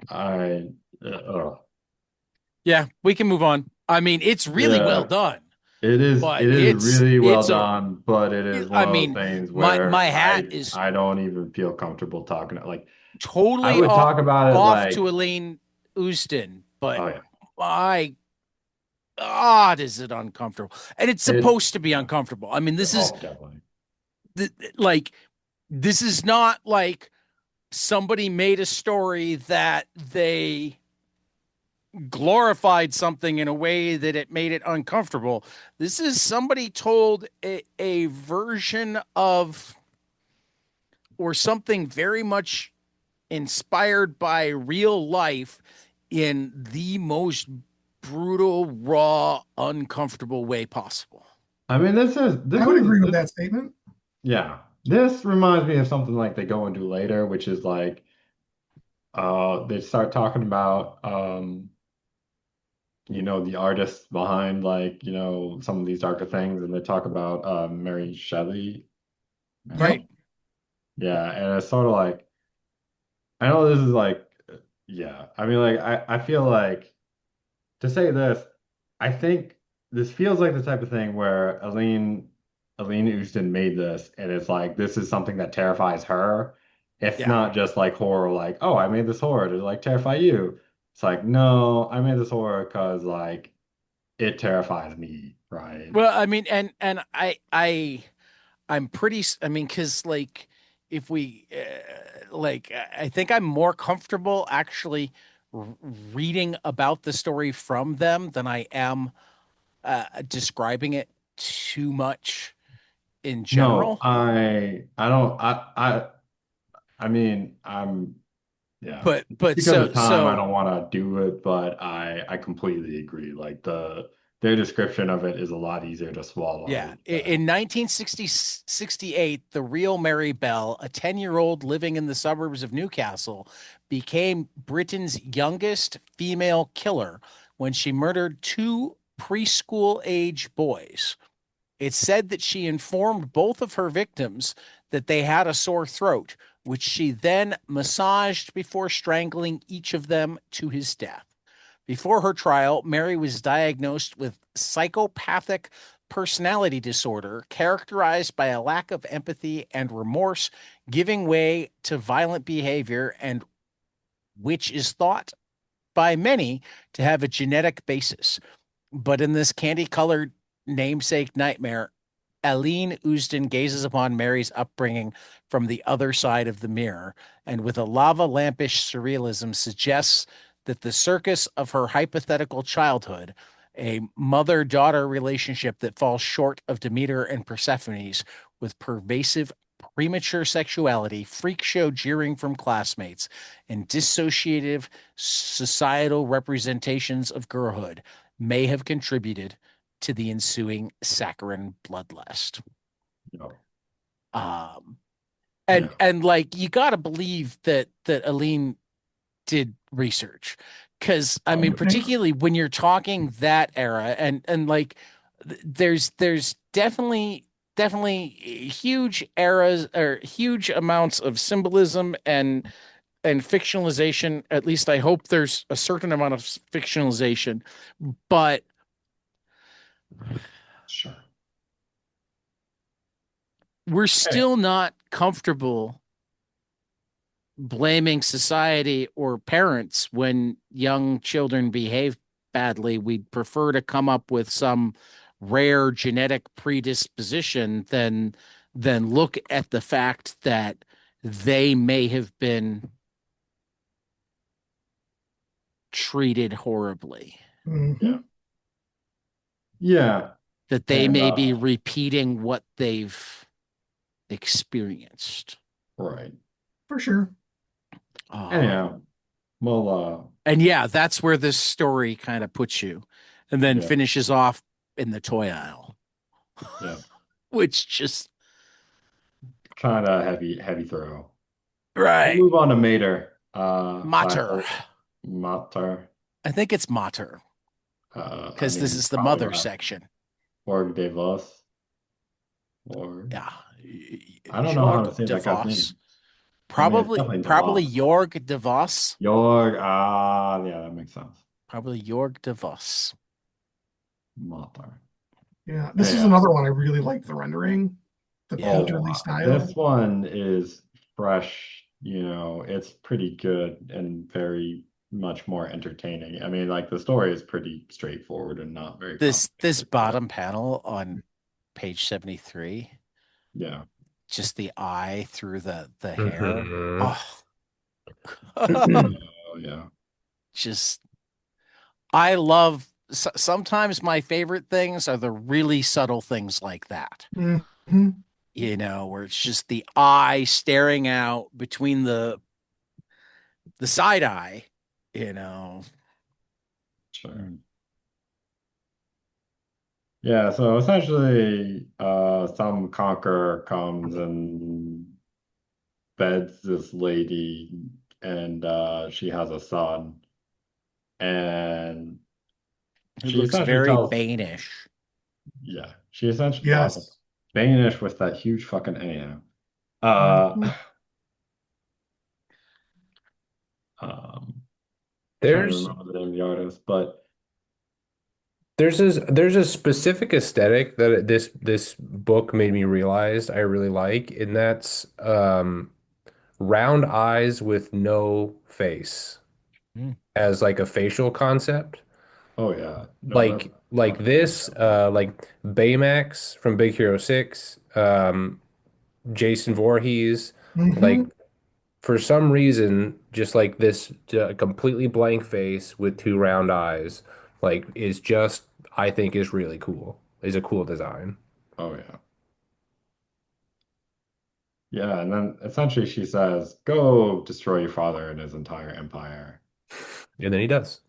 I, Yeah, we can move on. I mean, it's really well yeah, done, it is, but it is really well it's a done, but it is I one of those mean, things my where hat is I don't even feel comfortable talking. Like, I totally would talk about it off to like, Elaine Houston, but oh yeah, my God, is it uncomfortable? And it's it, supposed to be yeah, uncomfortable. I mean, this is oh, definitely. like this is not like somebody made a story that they glorified something in a way that it made it uncomfortable. This is somebody told a version of or something very much inspired by real life in the most brutal, raw, uncomfortable way possible. I mean, I would agree with that statement. yeah, this reminds me of something like they go and do later, which is like, they start talking about, the artists behind like, some of these darker things, and they talk about, Mary Shelley. Yep. Right. Yeah, and it's sort of like, I know this is like, yeah, I mean, like, I feel like to say this, I think this feels like the type of thing where Aline Houston made this, and it's like this is something that terrifies her. It's Yeah. not just like horror, like, oh, I made this horror to like terrify you. It's like, no, I made this horror because like it terrifies me, right? Well, I mean, and I'm pretty. I mean, because like if we like, I think I'm more comfortable actually r- reading about the story from them than I am describing it too much in No, general. I don't I mean, yeah. Just But because of time, I so don't want to do it, but I completely agree. Like their description of it is a lot easier to yeah, swallow in than 1968, the real Mary Bell, a 10-year-old living in the suburbs of Newcastle, became Britain's youngest female killer when she murdered two preschool age boys. It's said that she informed both of her victims that they had a sore throat, which she then massaged before strangling each of them to his death. Before her trial, Mary was diagnosed with psychopathic personality disorder characterized by a lack of empathy and remorse, giving way to violent behavior, and which is thought by many to have a genetic basis. But in this candy-colored namesake nightmare, Aline Usden gazes upon Mary's upbringing from the other side of the mirror, and with a lava lampish surrealism suggests that the circus of her hypothetical childhood, a mother-daughter relationship that falls short of Demeter and Persephone's, with pervasive premature sexuality, freak show jeering from classmates, and dissociative societal representations of girlhood, may have contributed to the ensuing saccharine bloodlust. Yep. Um, Yeah. and like you got to believe that Aline did research, because I mean, particularly when you're talking that era, and like there's definitely huge eras or huge amounts of symbolism and fictionalization. At least I hope there's a certain amount of fictionalization, but Sure. we're Hey. still not comfortable blaming society or parents when young children behave badly. We'd prefer to come up with some rare genetic predisposition than look at the fact that they may have been treated horribly, Yeah. Mhm. Yeah. that they And may be repeating what they've experienced. right. For sure. Um, Anyhow, well, and yeah, that's where this story kind of puts you, and then yeah, finishes off in the toy aisle, yeah. which just Kind of heavy throw. We'll right. move on to Mater. Mater. Mater. I think it's mater I because this mean, is the probably mother not. section. Org de Vos. Or Yeah. I don't know how Jorg to say de that guy's Vos. name. I mean, it's definitely Probably DeVos. Jorg de Vos. Jorg. Yeah, that makes sense. Probably Jorg de Vos. Mater. Yeah, this is Yeah. another one I really like the rendering, the Yeah. Oh, painterly style. this one is fresh. It's pretty good and very much more entertaining. I mean, like the story is pretty straightforward and not very This complicated, but bottom panel on page 73, yeah. just the eye through the hair. Mhm. Oh, Oh, yeah. just I love sometimes my favorite things are the really subtle things like that. Mhm. Where it's just the eye staring out between the side eye, you know. Sure. Yeah, so essentially, some conqueror comes and beds this lady, and she has a son, and It she looks essentially very tells, Banish. yeah, she essentially, Yes. Danish with that huge fucking A. Mhm. Um, trying to There's remember the name of the artist, but there's a specific aesthetic that this book made me realize I really like, and that's round eyes with no face Mm. as like a facial concept. oh yeah, no, that's Like fucking this, fantastic. like Baymax from Big Hero 6, Jason Voorhees, like Mhm. for some reason, just like this completely blank face with two round eyes, like is just I think is really cool. Is a cool design. Oh yeah. Yeah, and then essentially she says, "Go destroy your father and his entire empire." And then he does.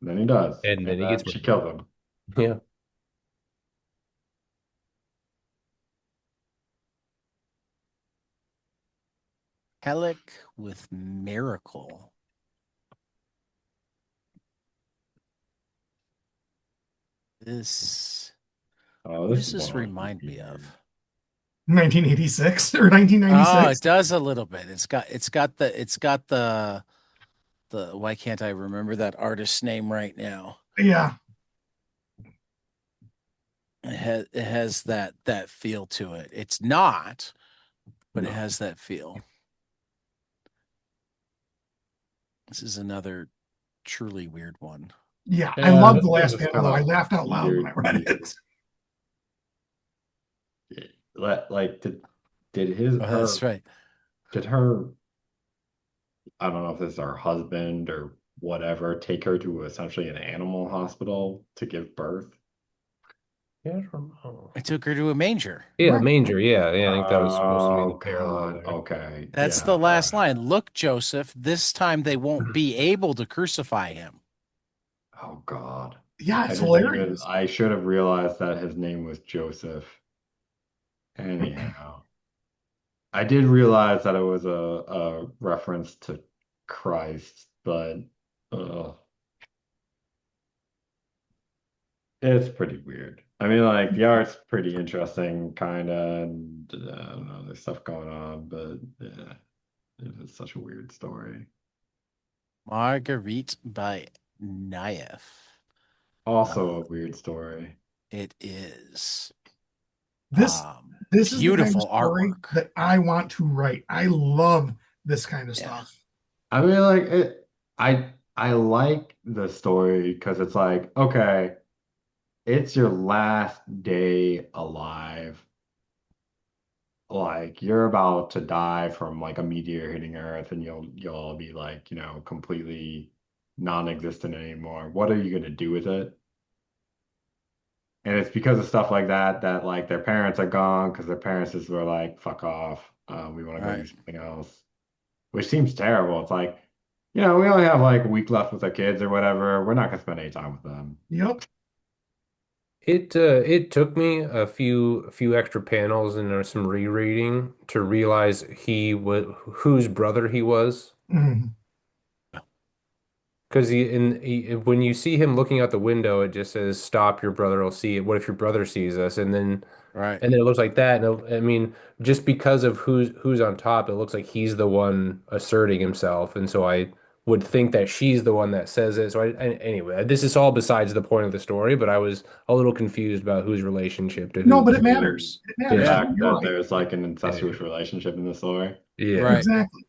And then he does, And and then he then gets she murdered. kills him. Yeah. Helic with Miracle. This, Oh, who this does is one this of those remind me weird. of? 1986 or Oh, 1996. it does a little bit. It's got the the why can't I remember that artist's name right now? Yeah, It has that feel to it. It's not, but it No. has that feel. This is another truly weird one. yeah. I Yeah, love the this is last just panel kind though. I of laughed out loud when I weird, read weird. it. Like, did his Oh, that's her right. did her I don't know if this is her husband or whatever take her to essentially an animal hospital to give birth? Yeah, I don't know. I took her to a manger. Yeah, Right. manger. Yeah, yeah. I think that was supposed to be the Oh parallel God. there. Okay. That's Yeah. the All last right. line. Look, Joseph, this time they won't be able to crucify him. Oh God. Yeah, I it's didn't even, hilarious. I should have realized that his name was Joseph. Anyhow, I did realize that it was a reference to Christ, but uh, it's pretty weird. I mean, like the art's pretty interesting, kind of, and I don't know, there's stuff going on, but yeah, it's such a weird story. Marguerite by Naif. Also a Um, weird story. it is This this is the kind of beautiful story artwork. that I want to write. I love this kind of Yeah. stuff. I mean, like it. I like the story because it's like, okay, it's your last day alive. Like you're about to die from like a meteor hitting Earth, and you'll be like, completely non-existent anymore. What are you gonna do with it? And it's because of stuff like that that like their parents are gone because their parents just were like, fuck off. We want to go do Right. something else, which seems terrible. It's like, we only have like a week left with our kids or whatever. We're not gonna spend any time with them. Yep. It took me a few extra panels and some rereading to realize he was whose brother he was. Mhm. Because when you see him looking out the window, it just says, "Stop, your brother will see it. What if your brother sees us?" Right. And then it looks like that. And I mean, just because of who's on top, it looks like he's the one asserting himself. And so I would think that she's the one that says it. So anyway, this is all besides the point of the story, but I was a little confused about whose relationship to No, who. but it The, matters. It the matters. Yeah. fact You're that right. there's like an Yeah. incestuous relationship in the story. Yeah. Right. Exactly.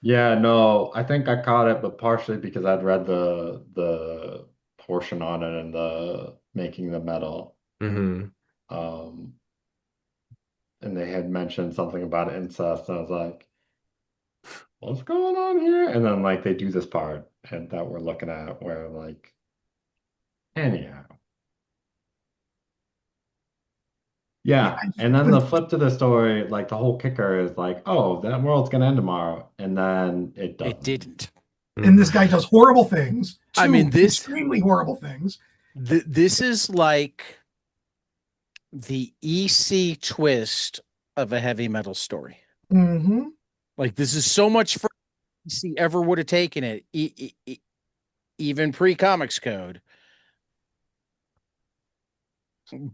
Yeah, no, I think I caught it, but partially because I'd read the portion on it and the making the metal. Hmm. Um, and they had mentioned something about incest, and I was like, what's going on here? And then like they do this part and that we're looking at where like anyhow. Yeah, Yeah. And then the flip to the story, like the whole kicker is like, oh, that world's gonna end tomorrow. And then it It doesn't. didn't. and this Hmm. guy does horrible things, I mean, two extremely horrible things. this is like the EC twist of a heavy metal story. Hmm. Like this is so much further than EC ever would have taken it, even pre Comics Code,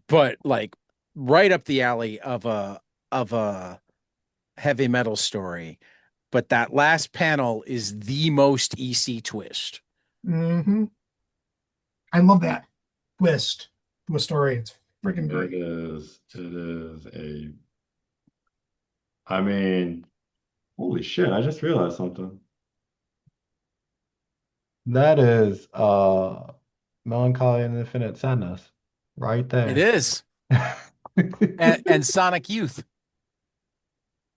but like right up the alley of a heavy metal story. But that last panel is the most EC twist. Hmm. I love that twist to a story. It's freaking It great. is. It is a. I mean, holy shit! I just realized something. That is Melancholy and Infinite Sadness, right It there. is. Yeah, And Sonic Youth.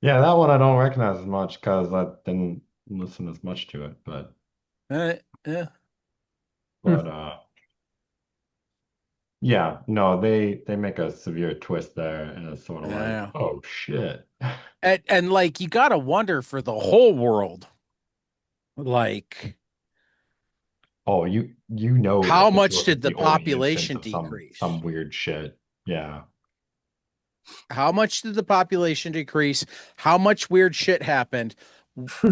that one I don't recognize as much because I didn't listen as much to it, but Uh, yeah. but uh, yeah, no, they make a severe twist there, and it's sort of like, Yeah. oh shit. And like you gotta wonder for the whole world, like Oh, you know how that this much wasn't did the the only instance population of some decrease? weird shit. Yeah. How much did the population decrease? How much weird shit happened?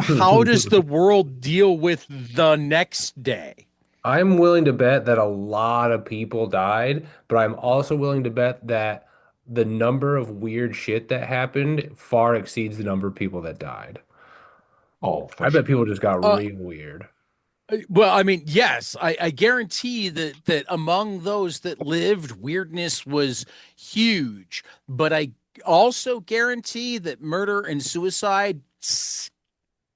How does the world deal with the next day? I'm willing to bet that a lot of people died, but I'm also willing to bet that the number of weird shit that happened far exceeds the number of people that died. Oh, for I bet sure. people just got Uh, real weird. well, I mean, yes, I guarantee that among those that lived, weirdness was huge. But I also guarantee that murder and suicide Oh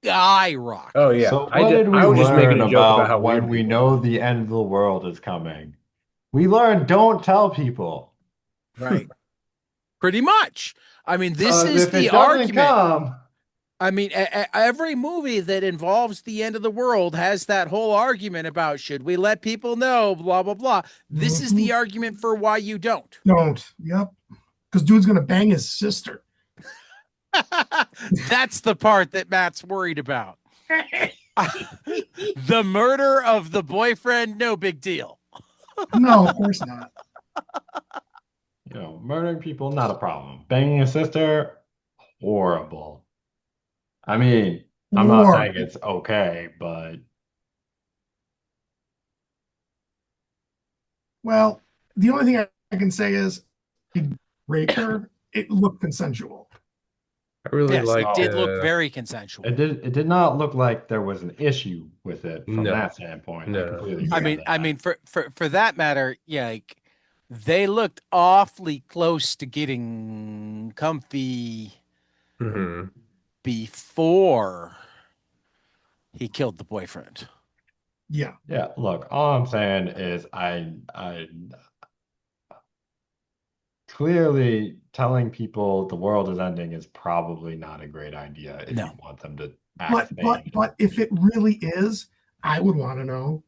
skyrocketed. yeah, So what did we I was just making learn a joke about about how when weird we people know were. the end of the world is coming? We learned don't tell people. Right. Pretty much. I mean, this Because is if the it doesn't argument. come, I mean, every movie that involves the end of the world has that whole argument about should we let people know, blah, blah, blah. This is Mhm. the argument for why you don't. Don't. Yep. Because dude's gonna bang his sister. That's the part that Matt's worried about. The murder of the boyfriend, no big deal. No, of course not. murdering people, not a problem. Banging a sister, horrible. I mean, I'm not Or saying it's okay, but well, the only thing I can say is he raped her. It looked consensual. I really Yes, it liked oh, did look very consensual. it did not look like there was an issue with it from no, that standpoint. I no. completely I agree Yeah. with mean, I that. mean, for that matter, yeah, like they looked awfully close to getting comfy Hmm. before he killed the boyfriend. Yeah. Yeah, look, all I'm saying is I clearly telling people the world is ending is probably not a great idea if you No. want them to act But sane. but if it really is, I would want to know.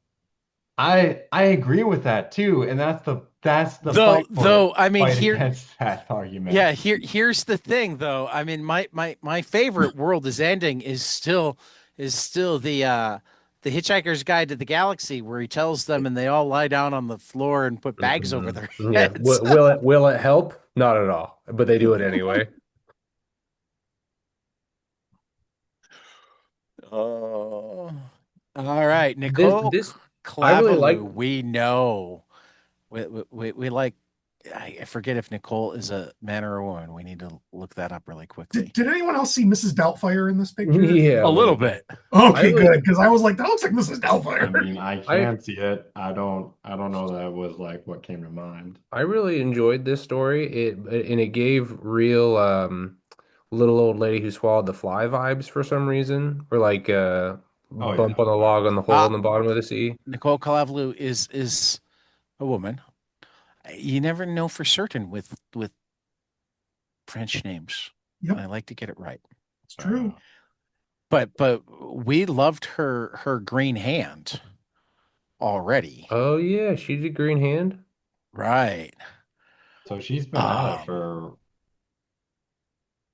I agree with that too, and that's the fight Though for I mean fight here against that argument. yeah, here's the thing though. I mean my favorite world is ending is still the Hitchhiker's Guide to the Galaxy where he tells them and they all lie down on the floor and put bags over their Yeah. heads. Will it help? Not at all. But they do it anyway. Oh. All right, This Nicole this I really like. Clavalou, we know. We like I forget if Nicole is a man or a woman. We need to look that up really Did, quickly. did anyone else see Mrs. Doubtfire in this picture? Yeah, A a little little bit. bit. I Okay, really good. Because I was like, that looks like Mrs. I Doubtfire. mean, I I can see it. I don't know that it was like what came to mind. I really enjoyed this story. It gave real little old lady who swallowed the fly vibes for some reason, or like Oh yeah, bump on the log on the hole in Ah, the bottom of the sea. Nicole Clavalou is a woman. You never know for certain with French names. Yep, I like to get it right. it's uh, true. But we loved her green hand already. Oh yeah, she did Green Hand. Right. so she's been at it Um for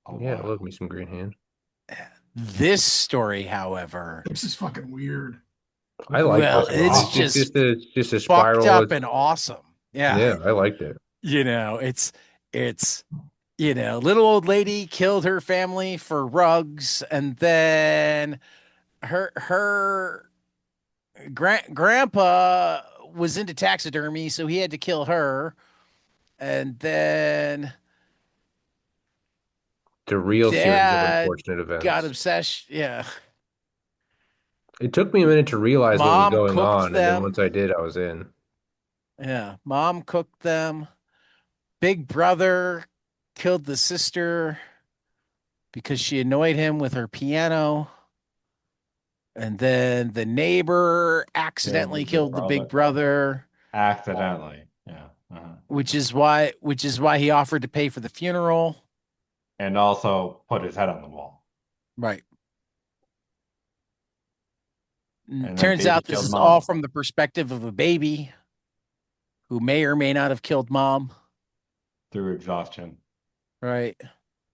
a Yeah, I love while. me some Green Hand. this story, however, This is fucking weird. I This is like well, this fucking one. it's awesome. just It's just a fucked spiral. up It's and awesome. Yeah. yeah, I liked it. It's little old lady killed her family for rugs, and then her grandpa was into taxidermy, so he had to kill her, and then It's a real series of dad unfortunate got events. obsessed. Yeah, It took me a minute to realize what was mom going cooked on, and then them. once I did, I was in. Yeah, mom cooked them. Big brother killed the sister because she annoyed him with her piano. And then the neighbor Killed the accidentally big killed the big brother brother, accidentally. Yeah. which is why he offered to pay for the funeral. And also put his head on the wall. Right. And then Turns baby out this killed is all mom from the perspective of a baby who may or may not have killed mom. through exhaustion. Right.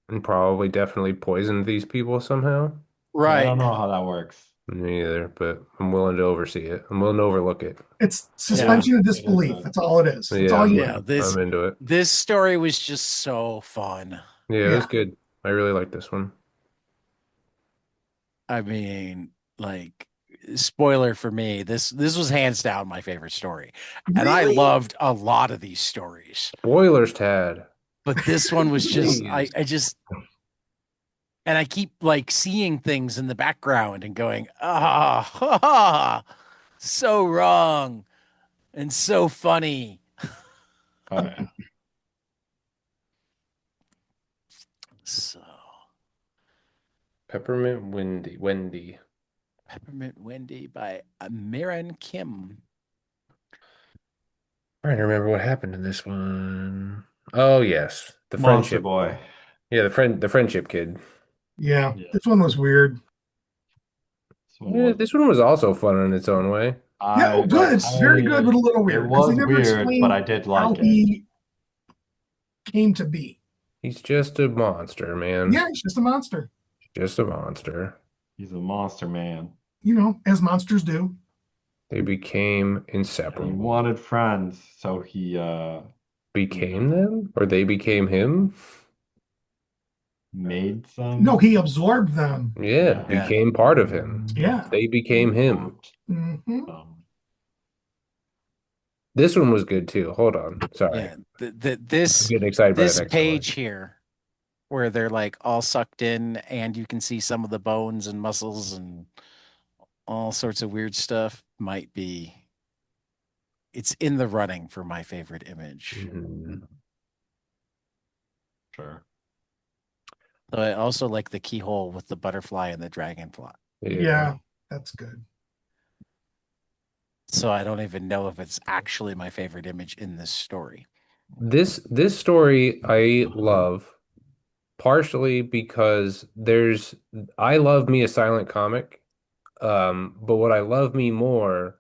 And probably definitely poisoned these people somehow. Yeah, I Right. don't know how that works. Me either, but I'm willing to oversee it. I'm willing to overlook it. It's Yeah. suspension of It is disbelief. a That's all it is. That's Yeah, all you Yeah. need. This I'm into it. this story was just so fun. Yeah, it was Yeah. good. I really like this one. I mean, like spoiler for me, this was hands down my favorite story. And I Really? loved a lot of these stories. Spoilers, Tad. But this one was just Please. and I keep like seeing things in the background and going, ah, so wrong and so funny. Oh yeah. So Peppermint Wendy. Peppermint Wendy by Miran Kim. Trying to remember what happened in this one. Oh yes, the Monster friendship. Boy. Yeah, the friendship kid. Yeah, Yeah. this one was weird. This one Yeah, was this one was also fun in its own way. Yeah, oh, good, very good, but a I little it weird because they was never weird, but explained I did how like it. he came to be. He's just a monster, man. Yeah, he's just a monster, Just a monster. He's a monster man. as monsters do. They became And he inseparable. wanted friends, so he you Became know, them? Or they became him? made No, some. he absorbed them. Yeah, Yeah. Yeah, became part of him. Yeah. They became him. Reboot. Hmm. This one was good too. Hold on. Sorry. yeah. I'm getting excited by the This next one. page here, where they're like all sucked in, and you can see some of the bones and muscles and all sorts of weird stuff, might be. It's in the running for my favorite image. Mhm. Sure. So I also like the keyhole with the butterfly and the dragonfly. Yeah. Yeah, that's good. So I don't even know if it's actually my favorite image in this story. This story I love partially because I love me a silent comic. But what I love me more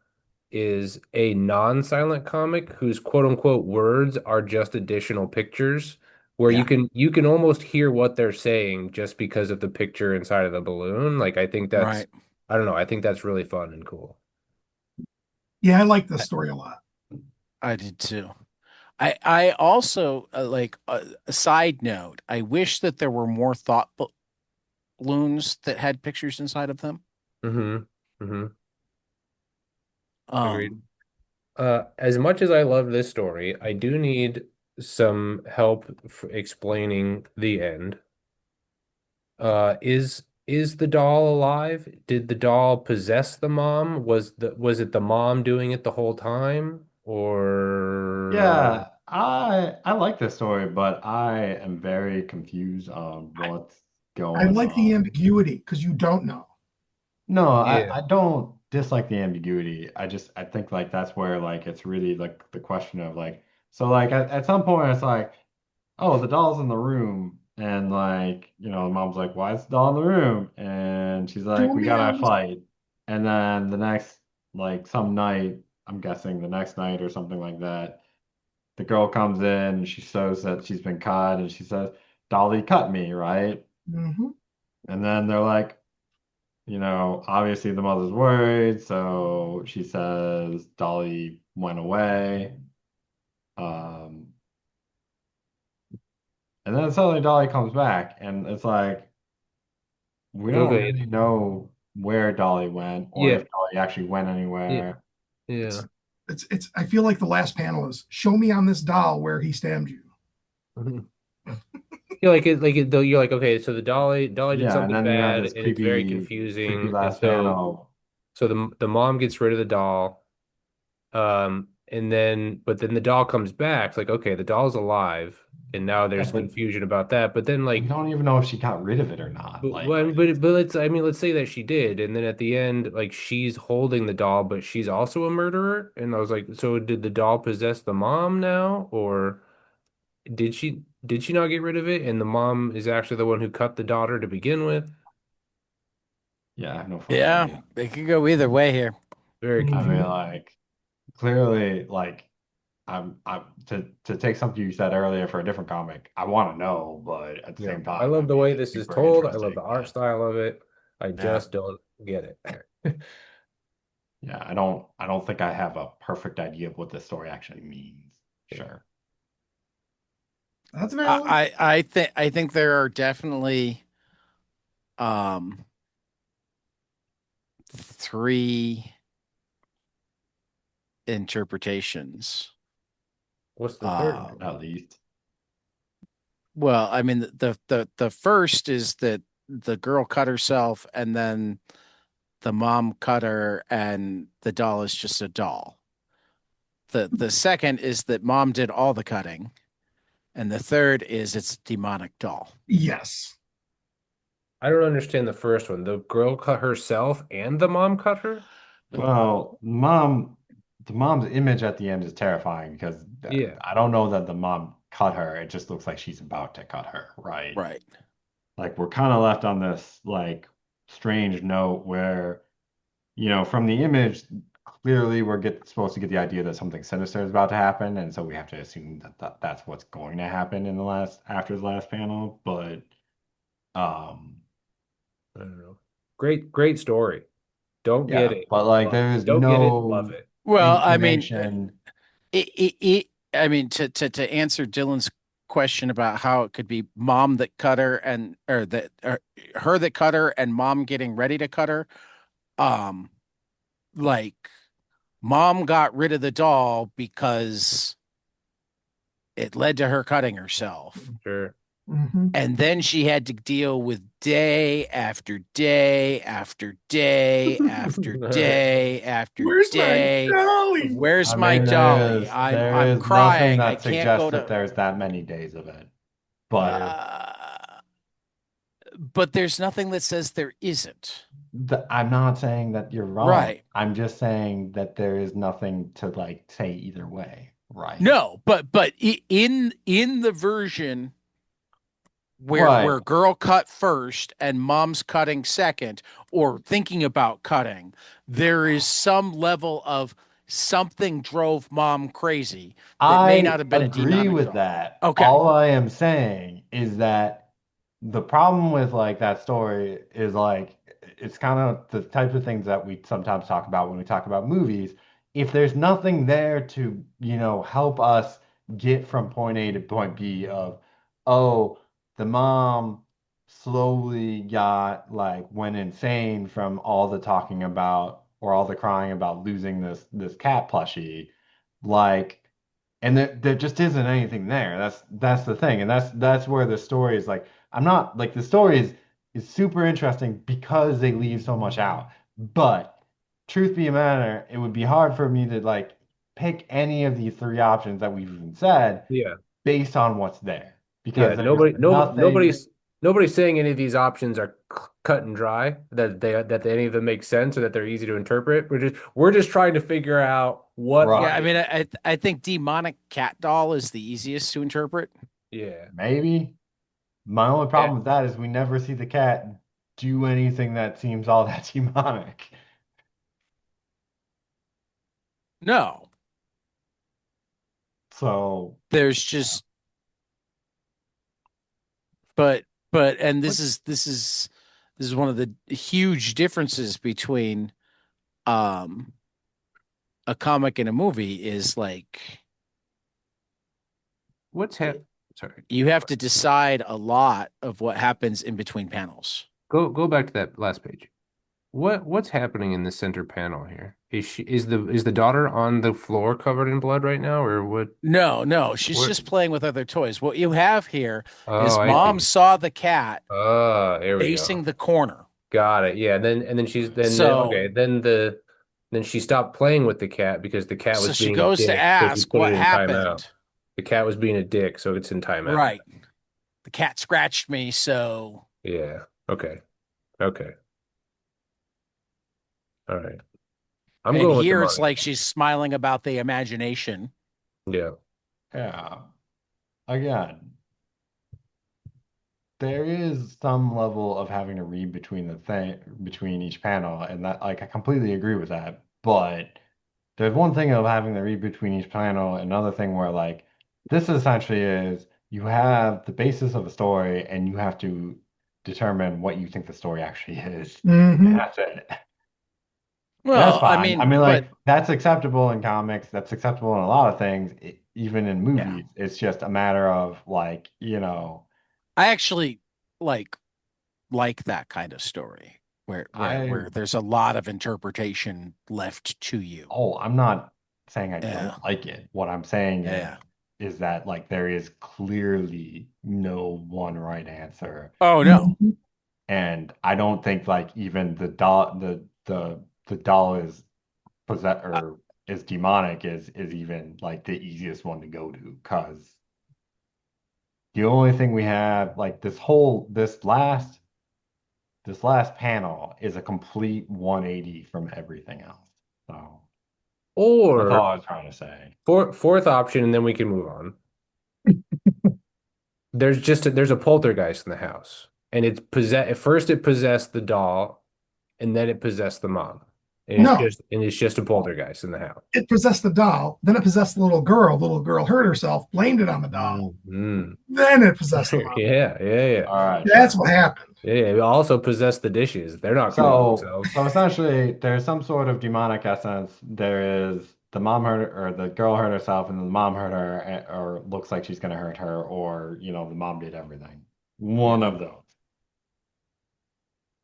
is a non-silent comic whose quote unquote words are just additional pictures where Yeah, you can almost hear what they're saying just because of the picture inside of the balloon. Like I think that's right. I don't know, I think that's really fun and cool. Yeah, I like this story a lot. I did too. I also like a side note. I wish that there were more thought balloons that had pictures inside of them. Mm-hmm. Mm-hmm. Agreed. Um, As much as I love this story, I do need some help explaining the end. Is the doll alive? Did the doll possess the mom? Was it the mom doing it the whole time? Or Yeah, I like this story, but I am very confused on I, what's I going like the on. ambiguity because you don't know. No, yeah. I don't dislike the ambiguity. I think like that's where like it's really like the question of like so like at some point it's like, oh, the doll's in the room and like, the mom's like, why is the doll in the room? And she's like, Show we me gotta on this. fight. And then the next like some night, I'm guessing the next night or something like that, the girl comes in, she shows that she's been cut and she says, Dolly cut me, right? Hmm. And then they're like, obviously the mother's worried, so she says Dolly went away. Um, and then suddenly Dolly comes back, and it's like we don't Okay. really know where Dolly went or Yeah. if Dolly actually went Yeah. anywhere. Yeah. It's it's. I feel like the last panel is show me on this doll where he stabbed you. Mhm. Though you're like, okay, so the Dolly did Yeah, and something then you have bad this and it's very creepy confusing. And last panel. so the mom gets rid of the doll. And then but then the doll comes back. It's like, okay, the doll's alive, and now Yeah, there's but confusion about that. But then we like don't even know if she got rid of it or not. but let's I mean let's say that she did, and then at the end, like she's holding the doll, but she's also a murderer. And I was like, so did the doll possess the mom now, or did she not get rid of it, and the mom is actually the one who cut the daughter to begin with? Yeah, I have no fucking yeah, idea. it could go either way here. Very I mean, Hmm. confusing. like clearly, like I'm to take something you said earlier for a different comic. I want to know, but at the Yeah, same I time, I love the mean, way it's this is super told. I love the interesting. art But style of it. I Yeah. just don't get it. yeah, I don't think I have a perfect idea of what this story actually means. Sure. That's valid. I think there are definitely um three interpretations. What's the third Um, one? At least. well, I mean the first is that the girl cut herself and then the mom cut her and the doll is just a doll. The second is that mom did all the cutting, and the third is it's a demonic doll. Yes. I don't understand the first one. The girl cut herself and the mom cut her? Well, the mom's image at the end is terrifying because Yeah. I don't know that the mom cut her. It just looks like she's about to cut her, right? Right. Like we're kind of left on this like strange note where, from the image, clearly supposed to get the idea that something sinister is about to happen, and so we have to assume that's what's going to happen in the last after the last panel. But um, I don't know. Great story. Don't get yeah, it. but like Love there it. is Don't get it. Love no it. Well, I mean, inclination. I mean, to answer Dylan's question about how it could be mom that cut her and or that or her that cut her and mom getting ready to cut her, um, like mom got rid of the doll because it led to her cutting herself. Sure. Hmm. And then she had to deal with day after day after day after day after Where's my day of dolly? where's I my mean, dolly? there I'm is nothing crying. I that can't suggests go that to there's that many days of it. But Yeah. uh but there's nothing that says there isn't. I'm not saying that you're wrong. Right. I'm just saying that there is nothing to like say either way, right? No, but in the version Right. where girl cut first and mom's cutting second or thinking about cutting, there is some level of something drove mom crazy that may not I have been a agree demonic with doll. that. Okay. All I am saying is that the problem with like that story is like it's kind of the types of things that we sometimes talk about when we talk about movies. If there's nothing there to, help us get from point A to point B of, oh, the mom slowly went insane from all the talking about or all the crying about losing this cat plushie, like and there just isn't anything there. That's the thing. And that's where the story is like I'm not like the story is super interesting because they leave so much out. But truth be a matter, it would be hard for me to like pick any of these three options that we've even said Yeah. based on what's there. Yeah. Because there's Nobody, no, nothing nobody's saying any of these options are cut and dry, that any of them make sense or that they're easy to interpret. We're just trying to figure out what Yeah, I right. mean I think demonic cat doll is the easiest to interpret. Yeah. Maybe. My only Yeah. problem with that is we never see the cat do anything that seems all that demonic. No. So There's yeah. just but and What this is one of the huge differences between um a comic and a movie is like what's hap sorry. you have to decide a lot of what happens in between panels. Go back to that last page. What's happening in the center panel here? Is the daughter on the floor covered in blood right now, or what? No, no, she's What? just playing with other toys. What you have here Oh, is I mom see. saw the cat Here we go. facing the corner. Got it. Yeah. Then she's then So okay. Then she stopped playing with the cat because the cat so was she being a goes to dick. So she ask put it what in timeout. happened. The cat was being a dick, so it's in timeout. Right. The cat scratched me, so Yeah. Okay. Okay. All right. I'm and going with the here it's money. like she's smiling about the imagination. Yeah. Yeah. Again, there is some level of having to read between each panel, and that like I completely agree with that. But there's one thing of having to read between each panel, another thing where like this essentially is you have the basis of a story and you have to determine what you think the story actually is. And Hmm. that's it. And that's Well, I fine. I mean, mean, but like, that's acceptable in comics. That's acceptable in a lot of things, even in yeah, movies. It's just a matter of, like, I actually like like that kind of story I, where there's a lot of interpretation left to you. I'm not saying I don't Yeah. like it. What I'm saying Yeah. is that, like, there is clearly no one right answer. Oh no. Hmm. And I don't think like even the doll is possess Uh, or is demonic is even like the easiest one to go to because the only thing we have like this last panel is a complete 180 from everything else. So that's all Or I was trying to say. fourth option, and then we can move on. There's a poltergeist in the house, and it's possess. At first, it possessed the doll, and then it possessed the mom, No, and it's just a poltergeist in the house. it possessed the doll. Then it possessed the little girl. The little girl hurt herself, blamed it on the doll. Mm. Then it possessed the mom. Yeah, yeah, yeah. All right, That's sure. what happened. Yeah, yeah. It also possessed the dishes. They're not cleaning themselves. So essentially, there's some sort of demonic essence. There is the mom hurt or the girl hurt herself, and the mom hurt her, or looks like she's gonna hurt her, or the mom did everything. One yeah. of those.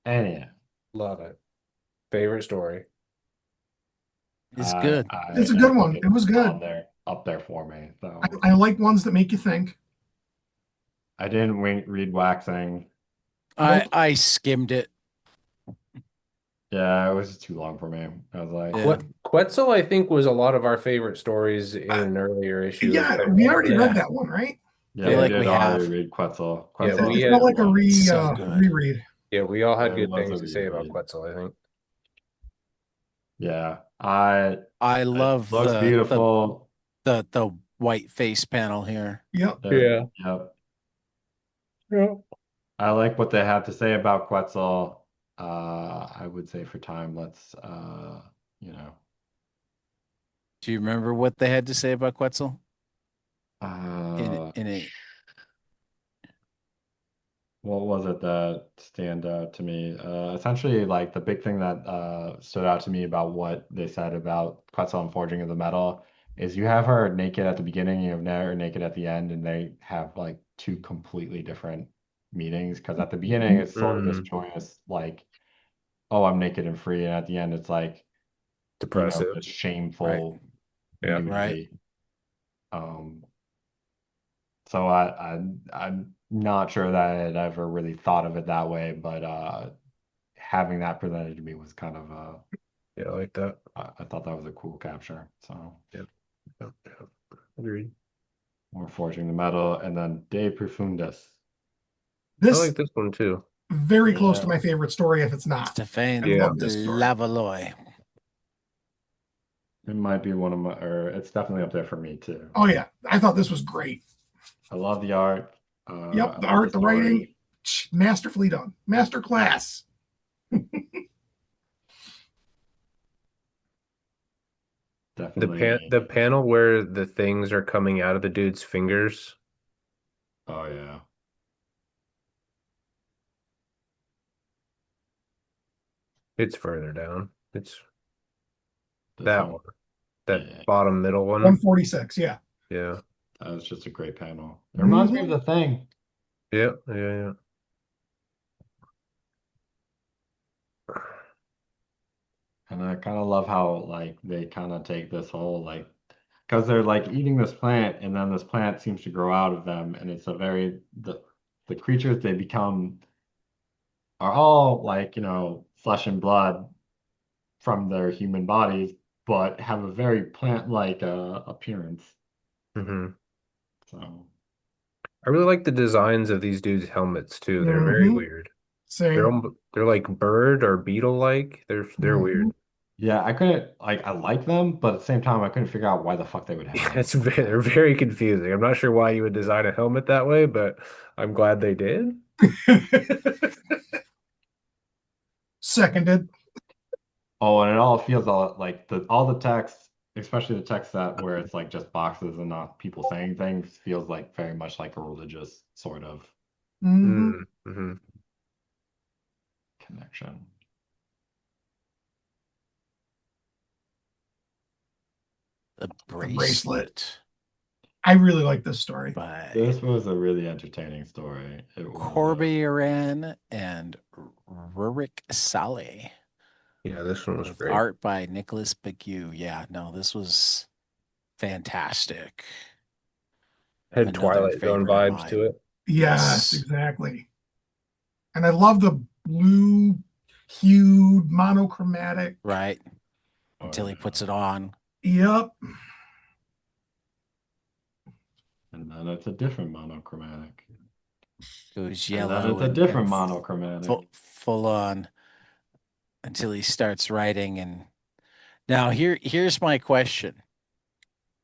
Anyhow, Love it. Favorite story. It's good. It's a I good think one. It it's was good. up there for me. So I like ones that make you think. I didn't read Waxing. I Nope. I skimmed it. Yeah, it was too long for me. I was like, Yeah. Quetzal, I think, was a lot of our favorite stories in an earlier issue of Yeah, we Metal already read Yeah. Hurlant. that one, right? yeah, Feel we Yeah, like did we already have. read Quetzal. yeah, Quetzal It is a felt good like a one. So good. reread. yeah, we all had It good was things a to say about reread. Quetzal, I think. Yeah, I I it love looks the beautiful. the white face panel here. Yep. Yep. Yeah. I like what they have to say about Quetzal. I would say for time, let's you know, Do you remember what they had to say about Quetzal? In uh, in a what was it that stand out to me? Essentially, like the big thing that stood out to me about what they said about Quetzal and Forging of the Metal is you have her naked at the beginning, you have her naked at the end, and they have like two completely different meanings. Because at the beginning, it's sort of this Mm, joyous, like, oh, I'm naked and free, and at the end, it's like, depressive. this right, shameful Yeah. right. nudity. Um, so I'm not sure that I had ever really thought of it that way, but having that presented to me was kind of Yeah, I like that. I thought that was a cool capture. So Yep. Yep. Yep. Agreed. we're forging the metal, and then De Profundis. I This like this one too. very close to Yeah, my favorite story if it's not. I Stéphane Yeah. love this story. Lavaloy. it might be one of my, or it's definitely up there for me too. Oh yeah, I thought this was great. I love the art. Yep, I the love the art, the writing, story. masterfully done, master class. The Definitely. panel where the things are coming out of the dude's fingers. Oh yeah. It's further down. It's This that one. one. That Yeah. bottom middle one. 146. Yeah. Yeah. That was just a great panel. It reminds me of Hmm. The Thing. Yeah. Yeah. Yeah. And I kind of love how like they kind of take this whole like because they're like eating this plant and then this plant seems to grow out of them and it's a very the creatures they become are all like, flesh and blood from their human bodies, but have a very plant-like appearance. Hmm. So I really like the designs of these dudes' helmets too. They're very Hmm. weird. Same. They're like bird or beetle like. They're Hmm. weird. yeah, I couldn't like I like them, but at the same time I couldn't figure out why the fuck they would have Yeah, them. they're very confusing. I'm not sure why you would design a helmet that way, but I'm glad they did. Seconded. Oh, and it all feels like all the text, especially the text that where it's like just boxes and not people saying things, feels like very much like a religious sort of Hmm. Mm-hmm. connection. The The bracelet. bracelet I really like this story. by This was a really entertaining story. It was Corbiran and Rurik Saleh Yeah, this one was with great. art by Nicholas Begue. Yeah, no, this was fantastic. Had Another Twilight Zone favorite of vibes to mine. it. Yes, Yes. exactly. And I love the blue hued monochromatic. Right. Oh, Until he puts yeah. it on. Yep. And then it's a different monochromatic. Goes And then yellow it's a and different monochromatic. full on until he starts writing. And now here's my question.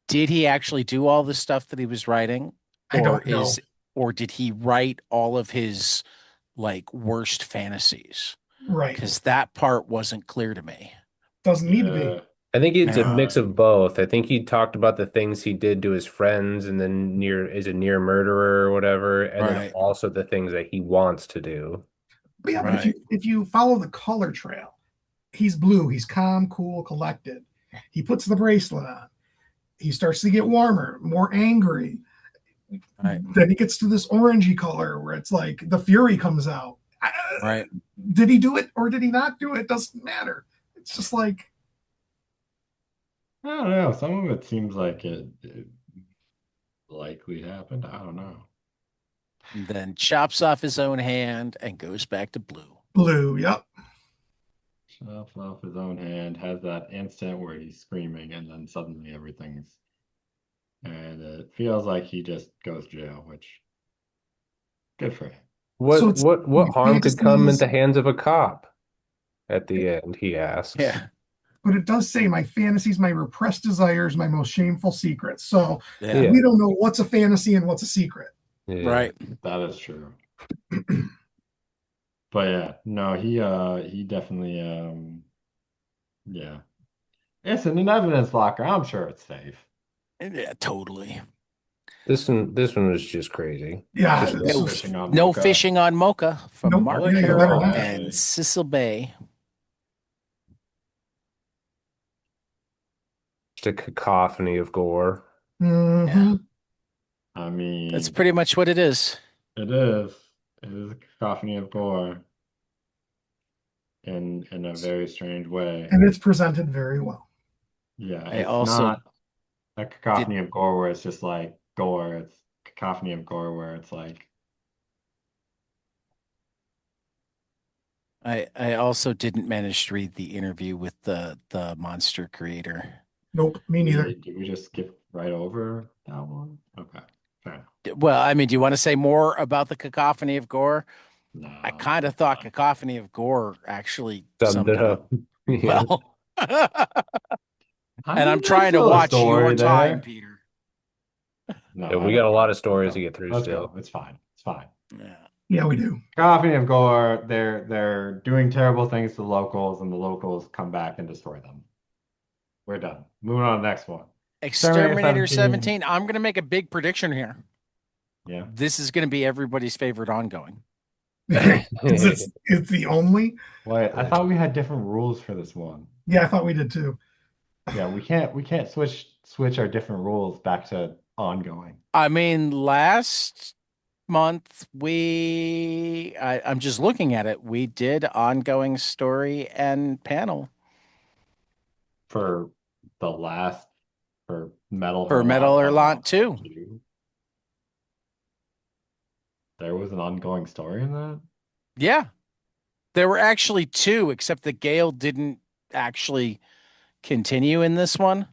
Did he actually do all the stuff that he was writing? I Or don't know. is or did he write all of his like worst fantasies? Right. Because that part wasn't clear to me. Doesn't need to be. Yeah. I think it's a Yeah. mix of both. I think he talked about the things he did to his friends and then is a near murderer or whatever, and then Right. also the things that he wants to do. But yeah, but Right. if you follow the color trail, he's blue, he's calm, cool, collected. He puts the bracelet on. He starts to get warmer, more angry. Right. Then he gets to this orangey color where it's like the fury comes out. Right. Did he do it or did he not do it? Doesn't matter. It's just like, I don't know. Some of it seems like it likely happened. I don't know. And then chops off his own hand and goes back to blue. blue. Yep. Chops off his own hand, has that instant where he's screaming, and then suddenly everything's. And it feels like he just goes to jail, which good for him. So What it's what what harm could come at fantasies, the hands of a cop at the end, he asks. Yeah. but it does say my fantasies, my repressed desires, my most shameful secrets. So Yeah. Yeah. we don't know what's a fantasy and what's a secret. Yeah. Right. That is true. But yeah, no, he definitely yeah. It's in an evidence locker. I'm sure it's safe. Yeah, totally. This one was just crazy. Yeah, Just this No, was Fishing on no Mocha. fishing on Mocha from nope. I Mark like Yeah, the you better Carroll not. and wordplay. Cecil Bay. a cacophony of gore. Yeah, Hmm. I that's mean, pretty much what it is. it is. It is a cacophony of gore in a very strange way. And it's presented very well. Yeah, I it's also not a did cacophony of gore where it's just like gore. It's cacophony of gore where it's like, I also didn't manage to read the interview with the monster creator. Nope, me neither. did we just skip right over that one? Okay, fair enough. Well, I mean, do you want to say more about the cacophony of gore? I No, kind of that's thought fine. cacophony of gore actually Summed summed it it up up. Yeah. well. I And I'm mean, there's trying to still a watch your story time, there. Peter. No, Yeah, I we got don't a lot care. of Let's stories to go. get through Let's go. still. It's fine. It's fine. Yeah. Yeah, we do. Cacophony of gore. They're doing terrible things to the locals, and the locals come back and destroy them. We're done. Moving on to the next one. Exterminator Exterminator 17. 17. I'm going to make a big prediction here. Yeah. This is going to be everybody's favorite ongoing. Because it's the only. Wait, I thought we had different rules for this one. Yeah, I thought we did too. Yeah, we can't switch our different rules back to ongoing. I mean, last month I'm just looking at it. We did ongoing story and panel For the last for Metal for Metal Hurlant Hurlant 2. 2, there was an ongoing story in that? Yeah, there were actually two, except that Gale didn't actually continue in this one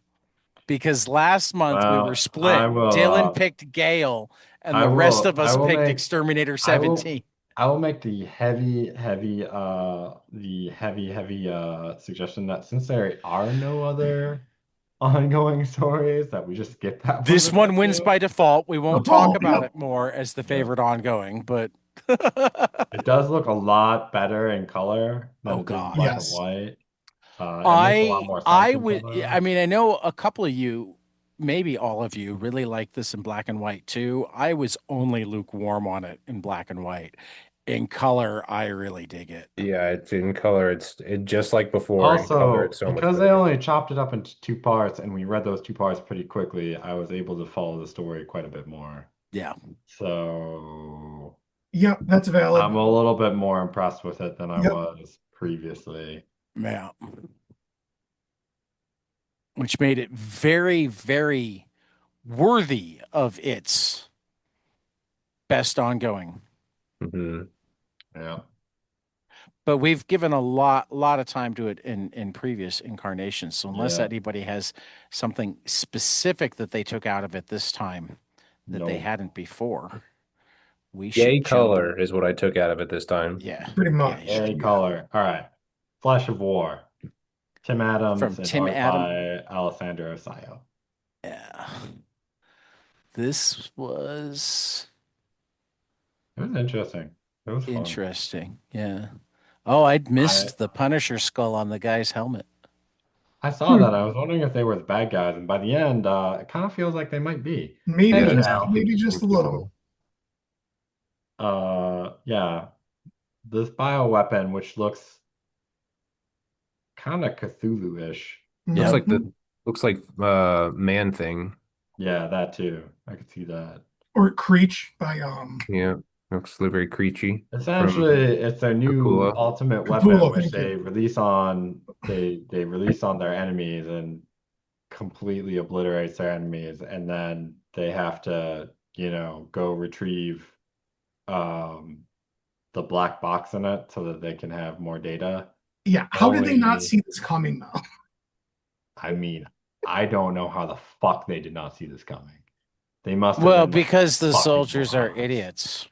because last month we were Well, split. Dylan picked Gale, and the rest of I us will picked make Exterminator I will 17. I will make the heavy suggestion that since there are no other ongoing stories, that we just skip that one This if we one wins do. by default. We The won't talk ball. about Yep. it more as the Yeah. favorite ongoing, but It does look a lot better in color than oh it did in God. black and Yes. white. It makes a lot more sense I in would color. I mean I know a couple of you, maybe all of you really like this in black and white too. I was only lukewarm on it in black and white. In color, I really dig it. Yeah, it's in color. It just like before in color. Also, It's so much because they better. only chopped it up into two parts and we read those two parts pretty quickly, I was able to follow the story quite a bit more. Yeah. So Yep, that's valid. I'm a little bit more impressed with it than I Yep. was previously. Yeah. Which made it very, very worthy of its best ongoing. Hmm. Yeah. But we've given a lot of time to it in previous incarnations. So unless Yeah. anybody has something specific that they took out of it this time that they No. hadn't before, we Yay should jump. color is what I took out of it this time. Yeah. Pretty Yeah, much. yeah. A Yeah. color. All right. Flash of War. Tim From Adams and Tim art Adam. by Alessandro Sayo. Yeah. This was It was interesting. It was fun. interesting. Yeah. Oh, I'd I missed the Punisher skull on the guy's helmet. I saw Hmm. that. I was wondering if they were the bad guys, and by the end, it kind of feels like they might be. Maybe Head Yeah, just now. down. maybe just a Spooky little. ball. Yeah. This bioweapon, which looks kind of Cthulhu-ish. Looks Yep. like Mhm. Man Thing. Yeah, that too. I could see that. Or Creech by Yeah. Looks very creepy from Essentially, it's their new Capula. ultimate weapon, Capullo, which thank you. they release on their enemies and completely obliterates their enemies, and then they have to, go retrieve um the black box in it so that they can have more data. Yeah. How did they not Only, see this coming though? I mean, I don't know how the fuck they did not see this coming. They must have Well, been like because the fucking soldiers are morons. idiots.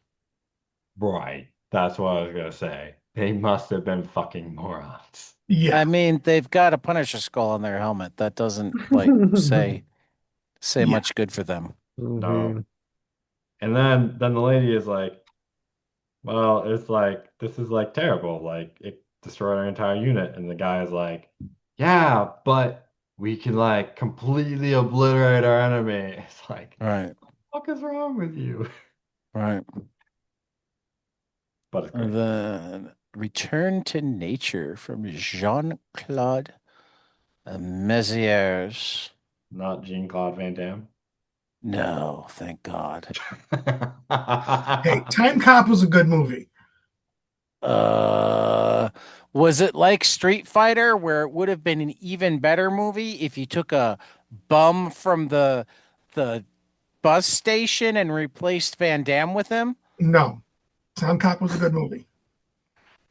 Right. That's what I was gonna say. They must have been fucking morons. Yeah. I mean, they've got a Punisher skull on their helmet. That doesn't like say Yeah. much good for them. No. Mhm. And then the lady is like, well, it's like this is like terrible. Like it destroyed our entire unit. And the guy is like, yeah, but we can like completely obliterate our enemy. It's like, Right, what the fuck is wrong with you? right. But it's great. The Return to Nature from Jean-Claude Mézières. Not Jean-Claude Van Damme. No, thank God. Hey, Time Cop was a good movie. Uh, was it like Street Fighter, where it would have been an even better movie if you took a bum from the bus station and replaced Van Damme with him? No, Time Cop was a good movie.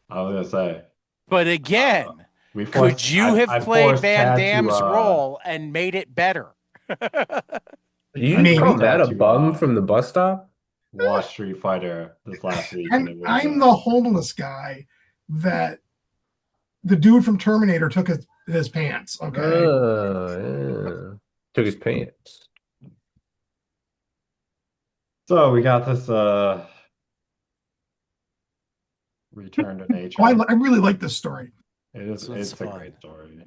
I was gonna say, But uh, again, we could forced you have I played forced Van Tad to Damme's role and made it better? You I just call forced Maybe. that Tad a to bum from the bus stop? watch Street Fighter this last week, and I'm it was I'm the homeless guy that the dude from Terminator took his pants. Okay. Yeah. Took his pants. so we got this Return to Oh, I, Nature. I really like this story. This one's It's a fun. great story.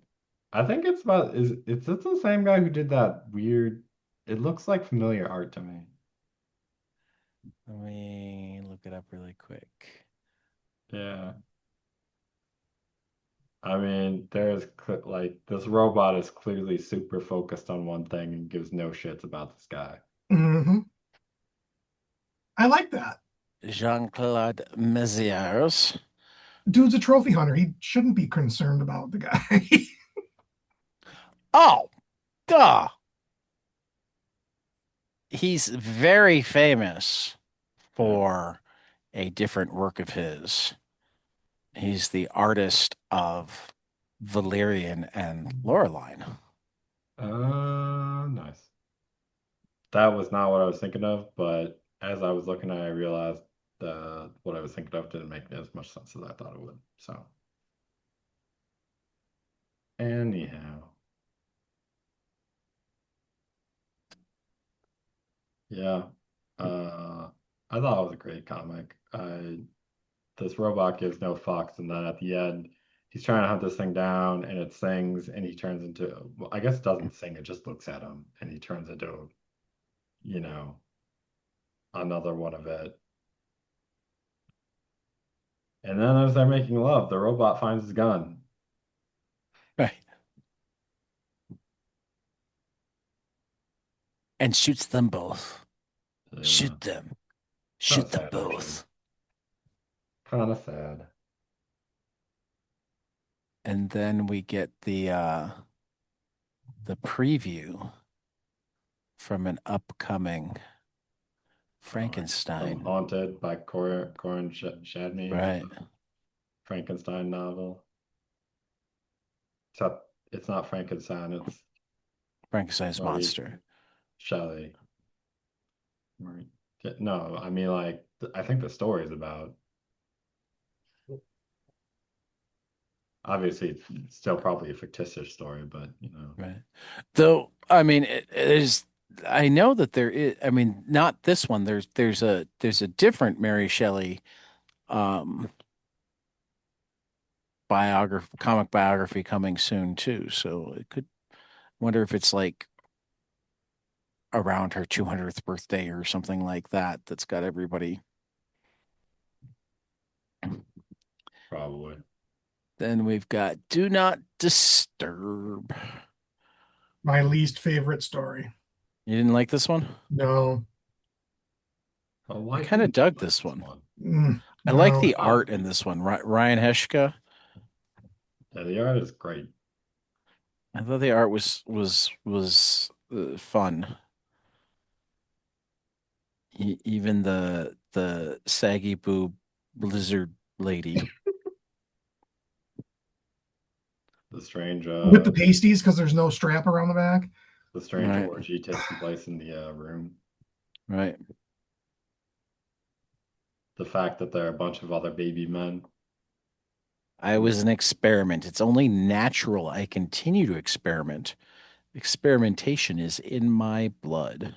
I think it's about is this the same guy who did that weird, it looks like familiar art to me. Let me look it up really quick. Yeah. I mean, like this robot is clearly super focused on one thing and gives no shits about this guy. Hmm. I like that. Jean-Claude Mézières. Dude's a trophy hunter. He shouldn't be concerned about the guy. Oh, duh. He's very famous Yeah. for a different work of his. He's the artist of Valerian and Laureline. Nice. That was not what I was thinking of, but as I was looking at it, I realized what I was thinking of didn't make as much sense as I thought it would. So, anyhow, yeah. Uh, I thought it was a great comic. This robot gives no fucks, and then at the end, he's trying to hunt this thing down, and it sings, and he turns into, well, I guess it doesn't sing, it just looks at him, and he turns into, you know, another one of it. And then as they're making love, the robot finds his gun. Right. And shoots them both. Yeah, Shoot them. kind of Shoot them sad, actually. both. Kind of sad. And then we get the preview from an upcoming Frankenstein. Haunted by Corin Shadney, Right. Frankenstein novel. Except it's not Frankenstein, it's Frankenstein's Mary monster. Shelley. Right. No, I mean like I think the story is about obviously it's still probably a fictitious story, but Right. Though, I mean, it is, I know that there is, I mean, not this one. There's a different Mary Shelley um biography, comic biography coming soon too. So it could wonder if it's like around her 200th birthday or something like that that's got everybody. probably. Then we've got Do Not Disturb. My least favorite story. You didn't like this one? No. Oh, I why kind of didn't you dug like this this one. one? I like No. the art in this one. Ryan Heshka. Yeah, the art is great. I thought the art was fun. Even the saggy boob lizard lady. The strange With the pasties because there's no strap around the back. Right, orgy taking place in the room. right. The fact that there are a bunch of other baby men. I was an experiment. It's only natural I continue to experiment. Experimentation is in my blood.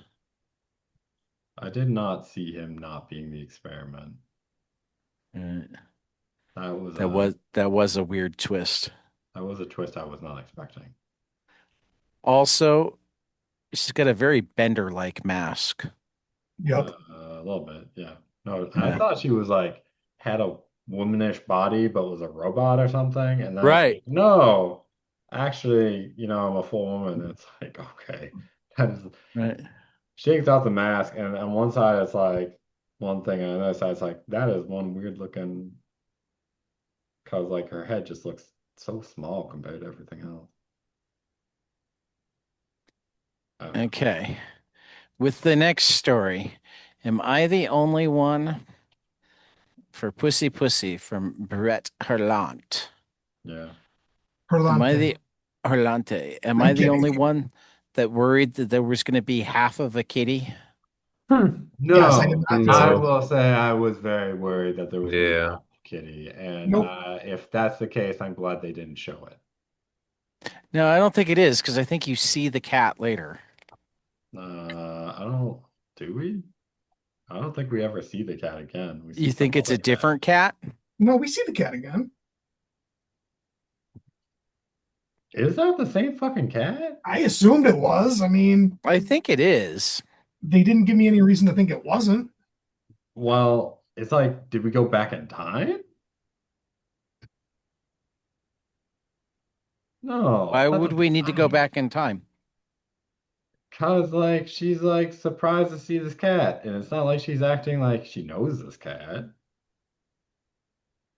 I did not see him not being the experiment. Uh, That was that a was a weird twist. that was a twist I was not expecting. Also, she's got a very Bender-like mask. Yep. A little bit, yeah. No, I Yeah. thought she was like had a womanish body but was a robot or something, and then it's Right. like, no, actually, I'm a full woman. It's like, okay. That is, Right. she takes out the mask, and on one side it's like one thing, and on the other side it's like that is one weird looking because like her head just looks so small compared to everything else. I don't know. Okay. With the next story, am I the only one for Pussy Pussy from Brett Hurlant? Yeah. Am I Hurlante. the Hurlante? Am I I'm the only kidding. one that worried that there was going to be half of a kitty? Yes, I did No, not think I No. so. will say I was very worried that there was going to be Yeah. half Kitty, and Nope. if that's the case, I'm glad they didn't show it. No, I don't think it is because I think you see the cat later. I don't. Do we? I don't think we ever see the cat again. We see You some think it's other a cat. different cat? No, we see the cat again. Is that the same fucking cat? I assumed it was. I mean, I think it is. they didn't give me any reason to think it wasn't. Well, it's like, did we go back in time? No, Why that would doesn't we need to go sound. back in time? Cause like she's like surprised to see this cat, and it's not like she's acting like she knows this cat.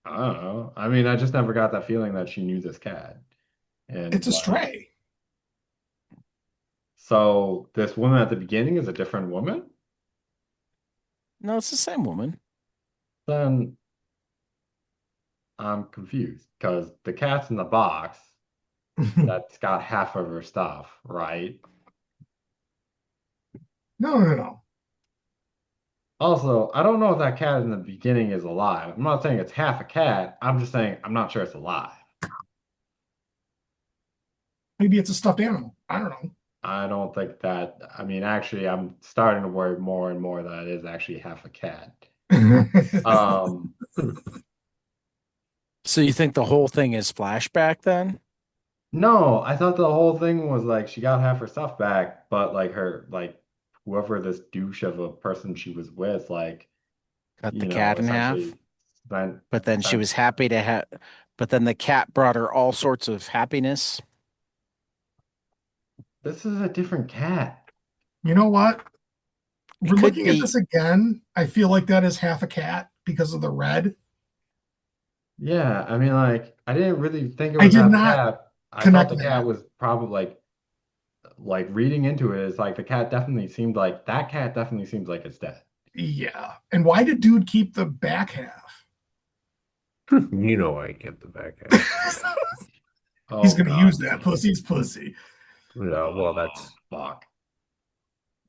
I don't know. I mean, I just never got that feeling that she knew this cat. It's And a like, stray. so this woman at the beginning is a different woman? No, it's the same woman. Then I'm confused because the cat's in the box No, that's got half of her stuff, right? no, no, no. Also, I don't know if that cat in the beginning is alive. I'm not saying it's half a cat. I'm just saying I'm not sure it's alive. Maybe it's a stuffed animal. I don't I don't think that. I mean, actually, I'm starting to worry more and more that it is actually half a cat. know. Um, So you think the whole thing is flashback then? no, I thought the whole thing was like she got half her stuff back, but like her, like whoever this douche of a person she was with, like, Cut the cat in half? essentially spent, But then she spent, was happy to have, but then the cat brought her all sorts of happiness. this is a different cat. You know what? It We're could looking at be, this again. I feel like that is half a cat because of the red. Yeah, I mean, like, I didn't really think it I was did half a not cat. I thought connect the cat that. was probably like reading into it is like the cat definitely seemed like that cat definitely seems like it's dead. Yeah. And why did dude keep the back half? You know I kept the back half. He's Oh gonna God. use that. Pussy's pussy. Yeah, well, Oh that's fuck.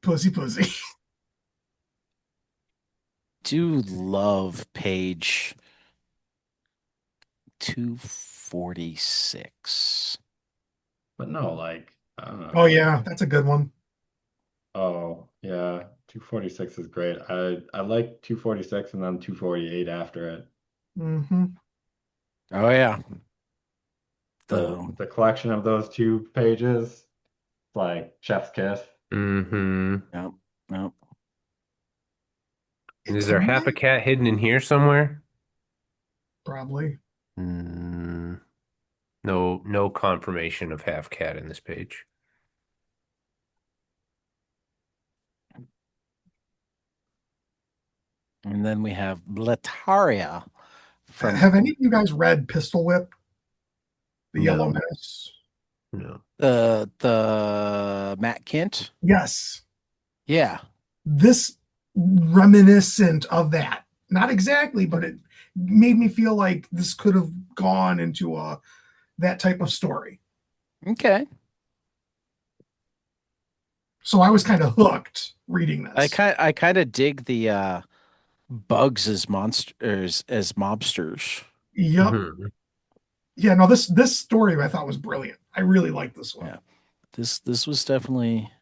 Pussy pussy. Do love page 246. But no, like I don't Oh know. yeah, that's a good one. Oh yeah, 246 is great. I like 246 and then 248 after it. Hmm. Oh yeah. The The the collection of those two pages, like Chef's Kiss. mm-hmm. Yep. Yep. Is there half a Somewhere? cat hidden in here somewhere? Probably. Mm, no confirmation of half cat in this page. And then we have Blataria from Have any of you guys read Pistol Whip, the Yellow No, Menace? no. the Matt Kent. Yes. Yeah. This reminiscent of that. Not exactly, but it made me feel like this could have gone into a that type of story. Okay. So I was kind of hooked reading this. I kind of dig the bugs as monsters as mobsters. Yep. Mhm. Yeah, no, this story I thought was brilliant. I really like this one. Yeah. This was definitely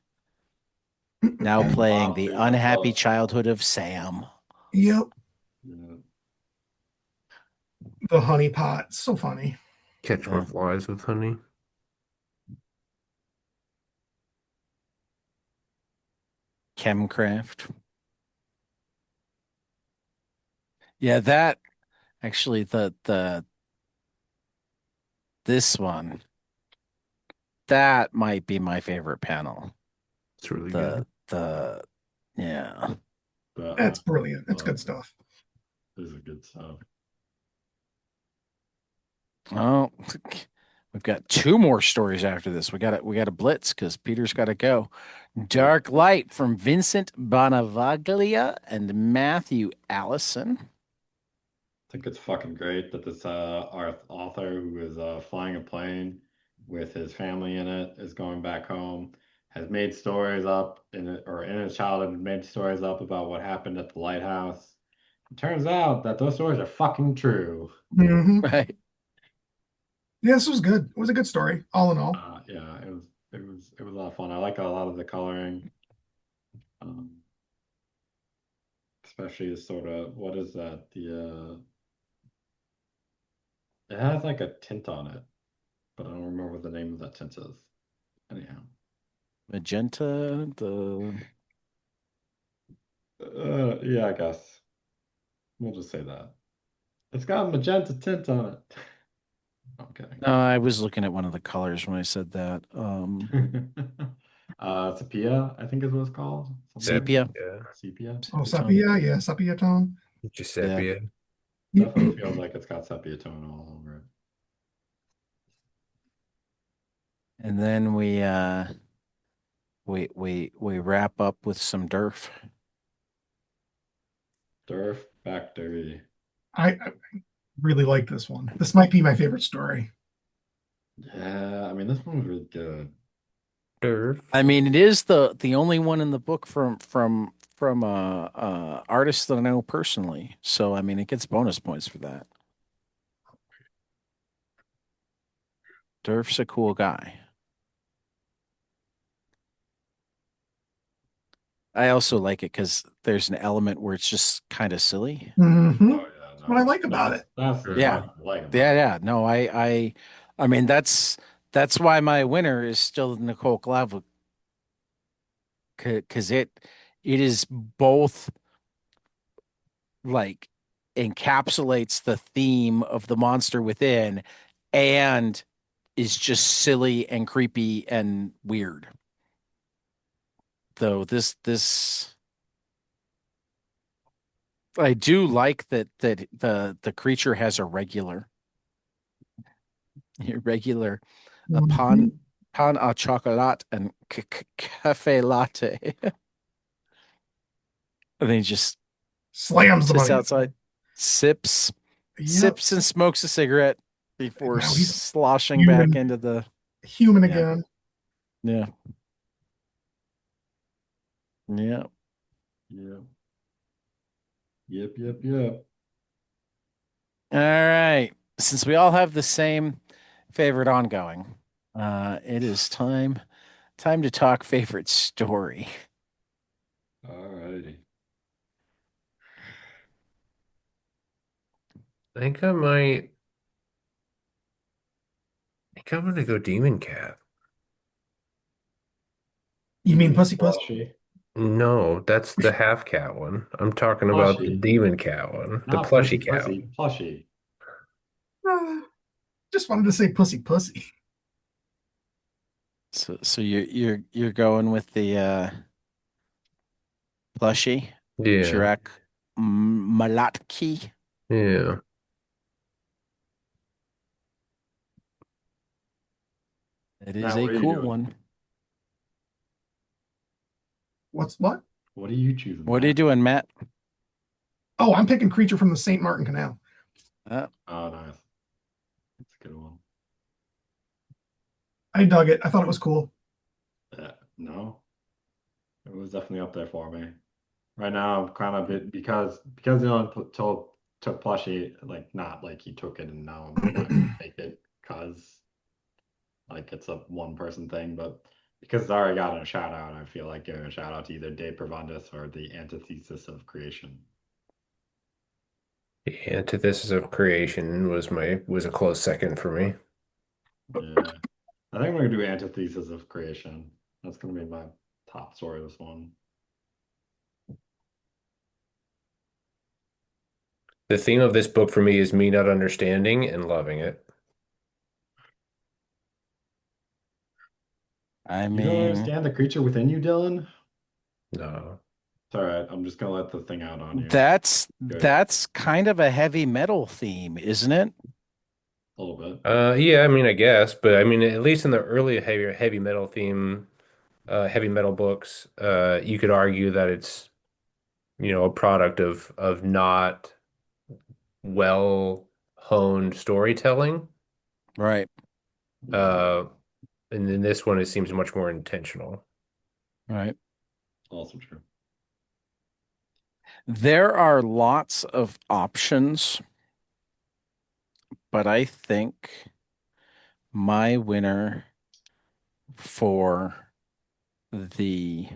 now Yeah, the playing the monsters and unhappy bugs. childhood of Sam. Yep. Yeah. The honey pot. So funny. Catch more Yeah. flies with honey. Chemcraft. Yeah, that actually the this one that might be my favorite panel. It's really good. The yeah. But That's brilliant. That's uh, good stuff. this is good stuff. Oh, we've got two more stories after this. We got a blitz because Peter's got to go. Dark Light from Vincent Bonavaglia and Matthew Allison. I think it's fucking great that this our author who is flying a plane with his family in it is going back home, has made stories up in it or in his childhood made stories up about what happened at the lighthouse. It turns out that those stories are fucking true. Hmm. Right. Yeah, this was good. It was a good story, all in all. Yeah, it was a lot of fun. I like a lot of the coloring, um, especially the sort of what is that? The it has like a tint on it, but I don't remember what the name of that tint is. Anyhow. Magenta, the Yeah, I guess. We'll just say that. It's got a magenta tint on it. I'm kidding. no, I was looking at one of the colors when I said that. Sepia, I think is what it's called. Something like Sepia. that. Sepia. Sepia. Oh, Sepia tone. sepia. Yeah, sepia tone. Yeah. Giuseppe. Definitely feels like it's got sepia tone all over it. And then we wrap up with some Durf. Durf Factory. I really like this one. This might be my favorite story. Yeah, I mean this one was really good. Durf. I mean, it is the only one in the book from artist that I know personally. So I mean, it gets bonus points for that. Durf's a cool guy. I also like it because there's an element where it's just kind of silly. Hmm. Oh yeah, What I no. like about That's it. that's the Yeah, part I like yeah, about it. yeah. No, I mean that's why my winner is still Nicole Clav because it is both like encapsulates the theme of the monster within and is just silly and creepy and weird. Though this I do like that the creature has a regular irregular a Mhm. pan au chocolat and cafe latte. And then he just Slams the sits money. outside, sips, Yep. sips and smokes a cigarette before Now he's sloshing back human, into the human yeah, again. yeah, yeah. Yep. Yep. Yep. Yep. All right. Since we all have the same favorite ongoing, it is time to talk favorite story. Alrighty. I think I'm gonna go Demon Cat. You You mean mean Pussy Puss? plushy? No, that's the half cat one. I'm talking about the Plushy. Demon Cat one, the Not plushy pussy cat pussy. one. Plushy. Uh, just wanted to say Pussy Pussy. So you're going with the plushie, Yeah, Chirac Malatki. yeah. It is Matt, a what are you cool doing? one. What's what? What are you choosing, What are you Matt? doing, Matt? Oh, I'm picking Creature from the St. Martin Canal. Uh, Oh, nice. That's a good one. I dug it. I thought it was cool. No, it was definitely up there for me. Right now, I'm kind of bit because took plushie, like not like he took it and now I'm not gonna take it because like it's a one person thing, but because it's already gotten a shout out, I feel like giving a shout out to either Dave Provendus or the antithesis of creation. The antithesis of creation was a close second for me. Yeah, I think I'm gonna do antithesis of creation. That's gonna be my top story of this one. The theme of this book for me is me not understanding and loving it. I You don't mean, understand the creature within you, Dylan? No. It's all right. I'm just gonna let the thing out on you. Good, that's kind of a heavy metal theme, isn't it? a little bit. Yeah, I mean, I guess, but I mean, at least in the early heavy metal theme, heavy metal books, you could argue that it's, a product of not well honed storytelling. Right, Yeah, Uh, and in this one, it seems much more intentional. right. also true. There are lots of options, but I think my winner for the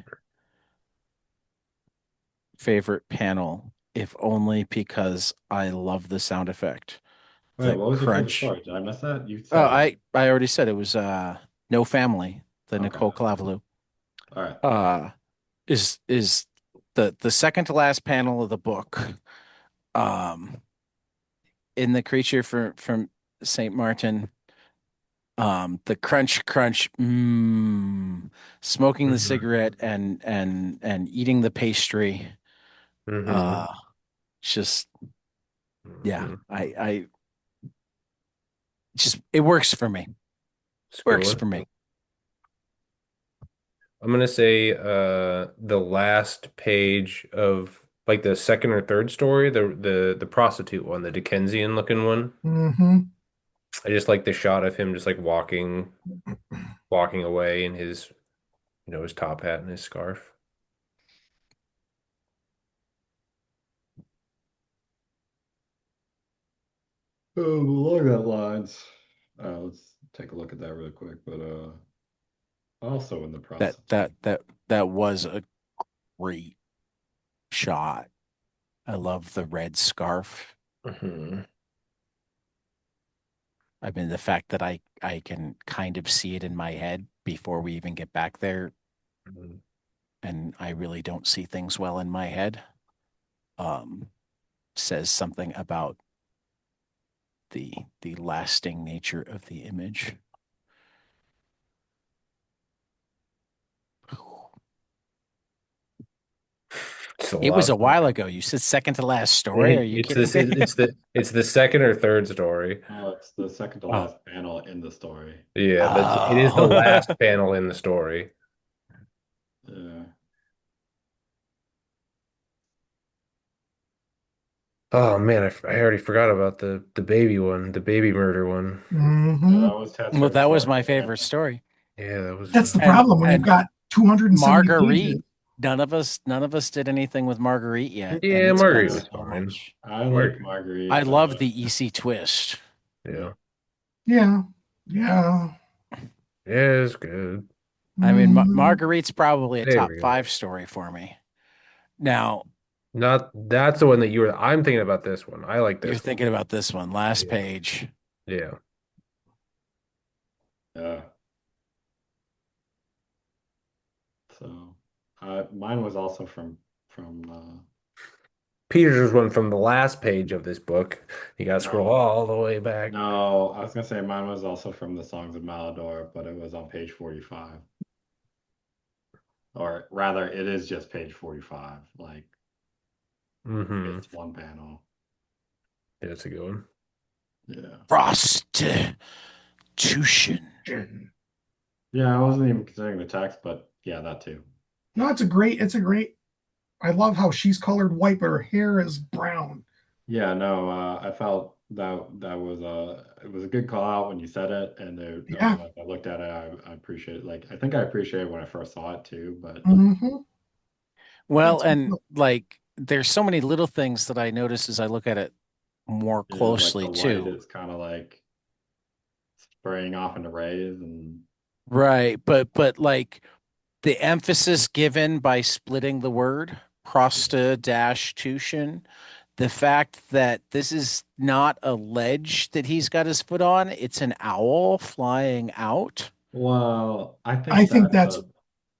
favorite panel, if only because I love the sound effect, Wait, the what was your favorite crunch. story? Did I miss that? You Oh, said it. I already said it was No Family, the Okay. Nicole Clavelu. All right. Uh is the second to last panel of the book. Um in the creature from St. Martin, the crunch, smoking the Hmm. cigarette and eating the pastry. Hmm. Uh just yeah, Hmm. I just it works for me. It's a good Works one. for me. I'm gonna say the last page of like the second or third story, the prostitute one, the Dickensian looking one. Mm-hmm. I just like the shot of him just like walking away in his his top hat and his scarf. Along that lines, let's take a look at that really quick. But also in the That prostitute. that that that was a great shot. I love the red scarf. Hmm. I mean, the fact that I can kind of see it in my head before we even get back there, and I really don't see things well in my head, um, says something about the lasting nature of the image. It's a It lot was of a fun. while ago. You said second to last story. Are you It's kidding this me? it's the second or third story. Oh, it's the second to Oh, last panel in the story. Yeah, it is the oh, last panel in the story. Yeah. Oh man, I already forgot about the baby one, the baby murder one. Yeah, Hmm. that was Ted's Well, favorite that was story. my favorite story. Yeah, that was That's the And problem when you've and got 270 Marguerite, pages. none of us did anything with Marguerite yet, and yeah, it's got Marguerite Yeah, was so fine. much. I like Marguerite, I Marguerite. love the EC twist. yeah, Yeah. Yeah. yeah, it's good. I mean, Hmm. Marguerite's probably a There top we go. five story for me. Now, Not that's the one that you were. I'm thinking about this one. I like you're this one. thinking about this one, last Yeah, page. yeah. Yeah. So, mine was also from. Peter's one from the last page of this book. You gotta scroll No, all the way back. no, I was gonna say mine was also from the Songs of Malador, but it was on page 45. Or rather, it is just page 45. Like Mm-hmm. it's one panel. Yeah, that's a good one. Yeah. Prostitution. Yeah, I wasn't even considering the text, but yeah, that too. No, it's a great. I love how she's colored white, but her hair is brown. Yeah, no, I felt that was it was a good call out when you said it, and Yeah. as I looked at it, I appreciate it. Like I think I appreciated it when I first saw it too, but Hmm. Well, That's and like, there's so many little things that I notice as I look at it more yeah, like closely the light too. is kind of like spraying off into rays, and Right, but like the emphasis given by splitting the word prostitution, the fact that this is not a ledge that he's got his foot on, it's an owl flying out. well, I I think think that's that's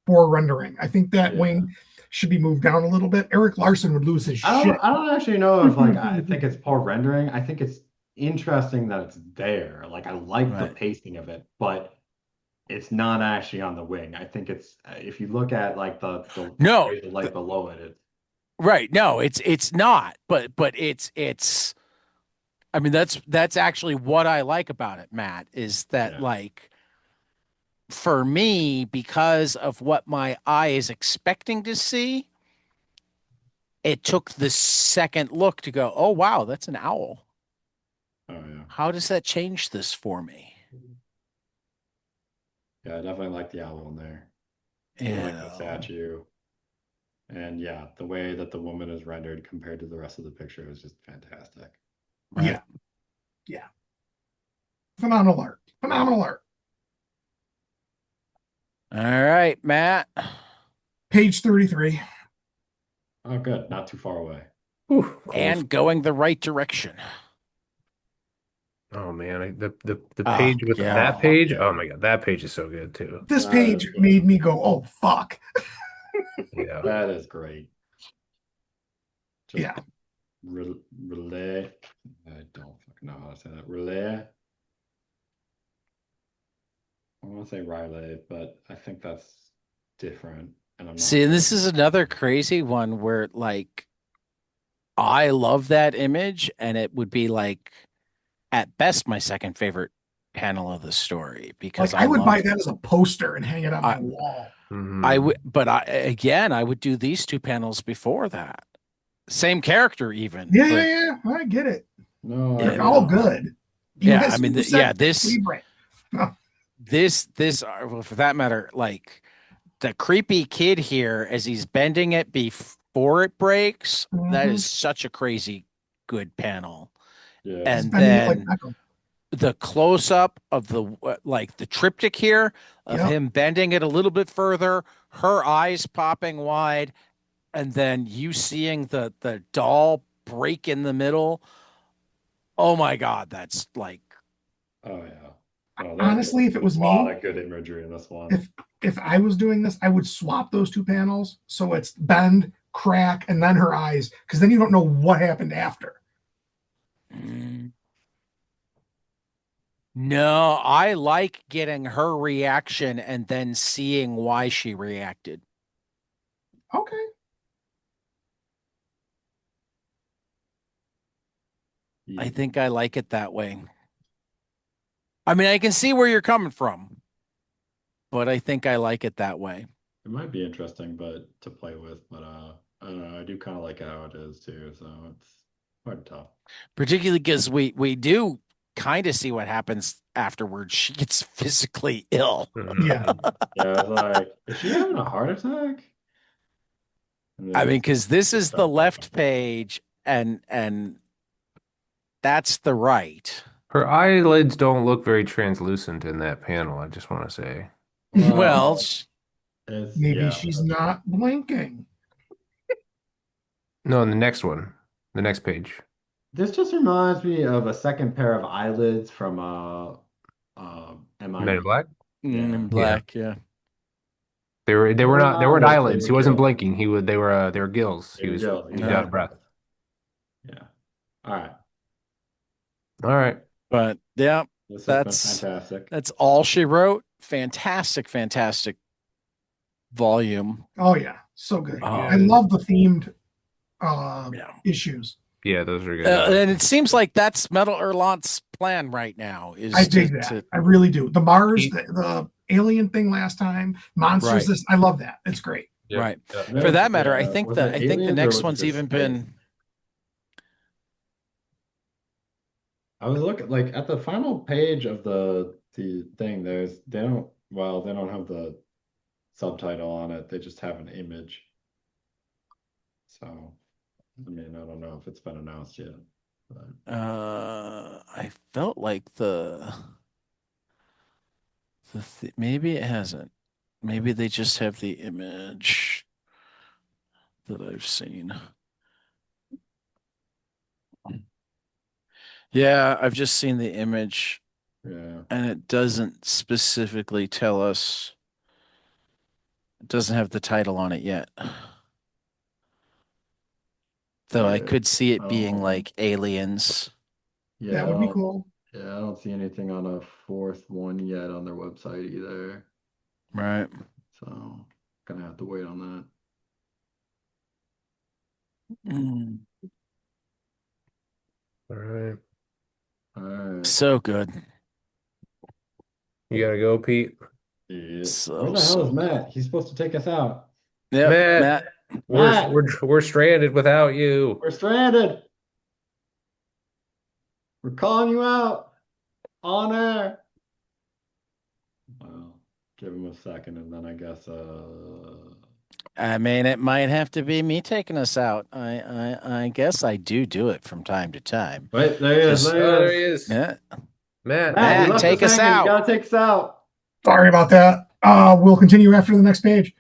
poor rendering. I think that yeah. wing should be moved down a little bit. Eric Larson would lose his shit. I don't actually know if like I think it's poor rendering. I think it's interesting that it's there. Like I like the Right. pacing of it, but it's not actually on the wing. I think it's if you look at like the No, rays of light below it, it's right. No, it's not, but it's I mean that's actually what I like about it, Matt, is that yeah. like for me, because of what my eye is expecting to see, it took the second look to go, oh wow, that's an owl. Oh yeah. How does that change this for me? Yeah, I definitely like the owl in there. You I like the know, statue. And yeah, the way that the woman is rendered compared to the rest of the picture is just fantastic. right? Yeah, yeah. Phenomenal art. Phenomenal art. All right, Matt. Page 33. Oh, good. Not too far away. Ooh, close. And going the right direction. Oh man, the Oh page with Oh, that God. fuck page. yeah. Oh my God, that page is so good too. This That page is made me go, oh, fuck. Yeah. that is great. Just Yeah. relay. I don't fucking know how to say that. Relay. I want to say Riley, but I think that's different, and I'm not See, and this is certain. another crazy one where like I love that image, and it would be like at best my second favorite panel of the story because Like, I I would buy love that as a poster and hang it on I my wall. I Hmm. would, but I again I would do these two panels before that. Same character even, Yeah, yeah, but yeah. I get it. No, I you They're get all it. know, good. You yeah. have I mean, you said yeah. This favorite. this well, for that matter, like the creepy kid here as he's bending it before it breaks. That Mm-hmm. is such a crazy good panel. Yeah. He's And bending it like then Beckham. the close up of the like the triptych here of Yep. him bending it a little bit further, her eyes popping wide, and then you seeing the doll break in the middle. Oh my God, that's like Oh yeah. No, Honestly, if it there's was a lot me, of good imagery in this one. if I was doing this, I would swap those two panels so it's bend, crack, and then her eyes, because then you don't know what happened after. mm, no, I like getting her reaction and then seeing why she reacted. Okay. I Yeah. think I like it that way. I mean, I can see where you're coming from, but I think I like it that way. It might be interesting, but to play with, but I don't know. I do kind of like how it is too. So it's Hard to tell. Particularly because we do kind of see what happens afterwards. She gets physically ill. Yeah. Yeah, it's like, is she having a heart attack? And I then mean, because this just is the start left talking. page and that's the right. Her eyelids don't look very translucent in that panel, I just want to say. Well, Well, it's Maybe yeah, she's that's true. not blinking. No, in the next one, the next page. This just reminds me of a second pair of eyelids from Men in MIB. Black? Yeah. in Yeah. black, yeah. They They were were not, they not weren't eyelids, they eyelids. were He wasn't gills. blinking. They were gills. They were gills. He was out Yeah. of breath. Yeah. All right. All right. But yeah, This has been that's fantastic. that's all she wrote. Fantastic, fantastic volume. Oh yeah, so good. I Um, love the themed yeah. issues. Yeah, those are good. And it seems like that's Metal Hurlant's plan right now I is dig that. to I really do. The Mars, He- the alien thing last time, monsters. Right. This I love that. It's great. Yep. right. Yep. For that This, matter, was it I think the aliens or next was it one's just even space? been I was looking like at the final page of the thing. They don't have the subtitle on it. They just have an image. So I mean, I don't know if it's been announced yet. But I felt like maybe it hasn't. Maybe they just have the image that I've seen. Yeah, I've just seen the image yeah, and it doesn't specifically tell us. It doesn't have the title on it yet. Though I yeah. could see it being Um, like aliens. yeah, That would be cool. yeah, I don't see anything on a fourth one yet on their website either. Right. So gonna have to wait on that. Mm, All right. All right. so good. You gotta go, Pete. Yeah. So, Where the hell so is good. Matt? He's supposed to take us out. Yep, Matt, Matt. Matt, we're stranded without you. we're stranded. We're calling you out on air. Well, give him a second and then I guess I mean, it might have to be me taking us out. I guess I do it from time to time. wait, there he is, Just- Oh, there he there he is. is. Yeah. Matt. Matt, he Matt, left us take us hanging. You out. gotta take us out. Sorry about that. We'll continue after the next page.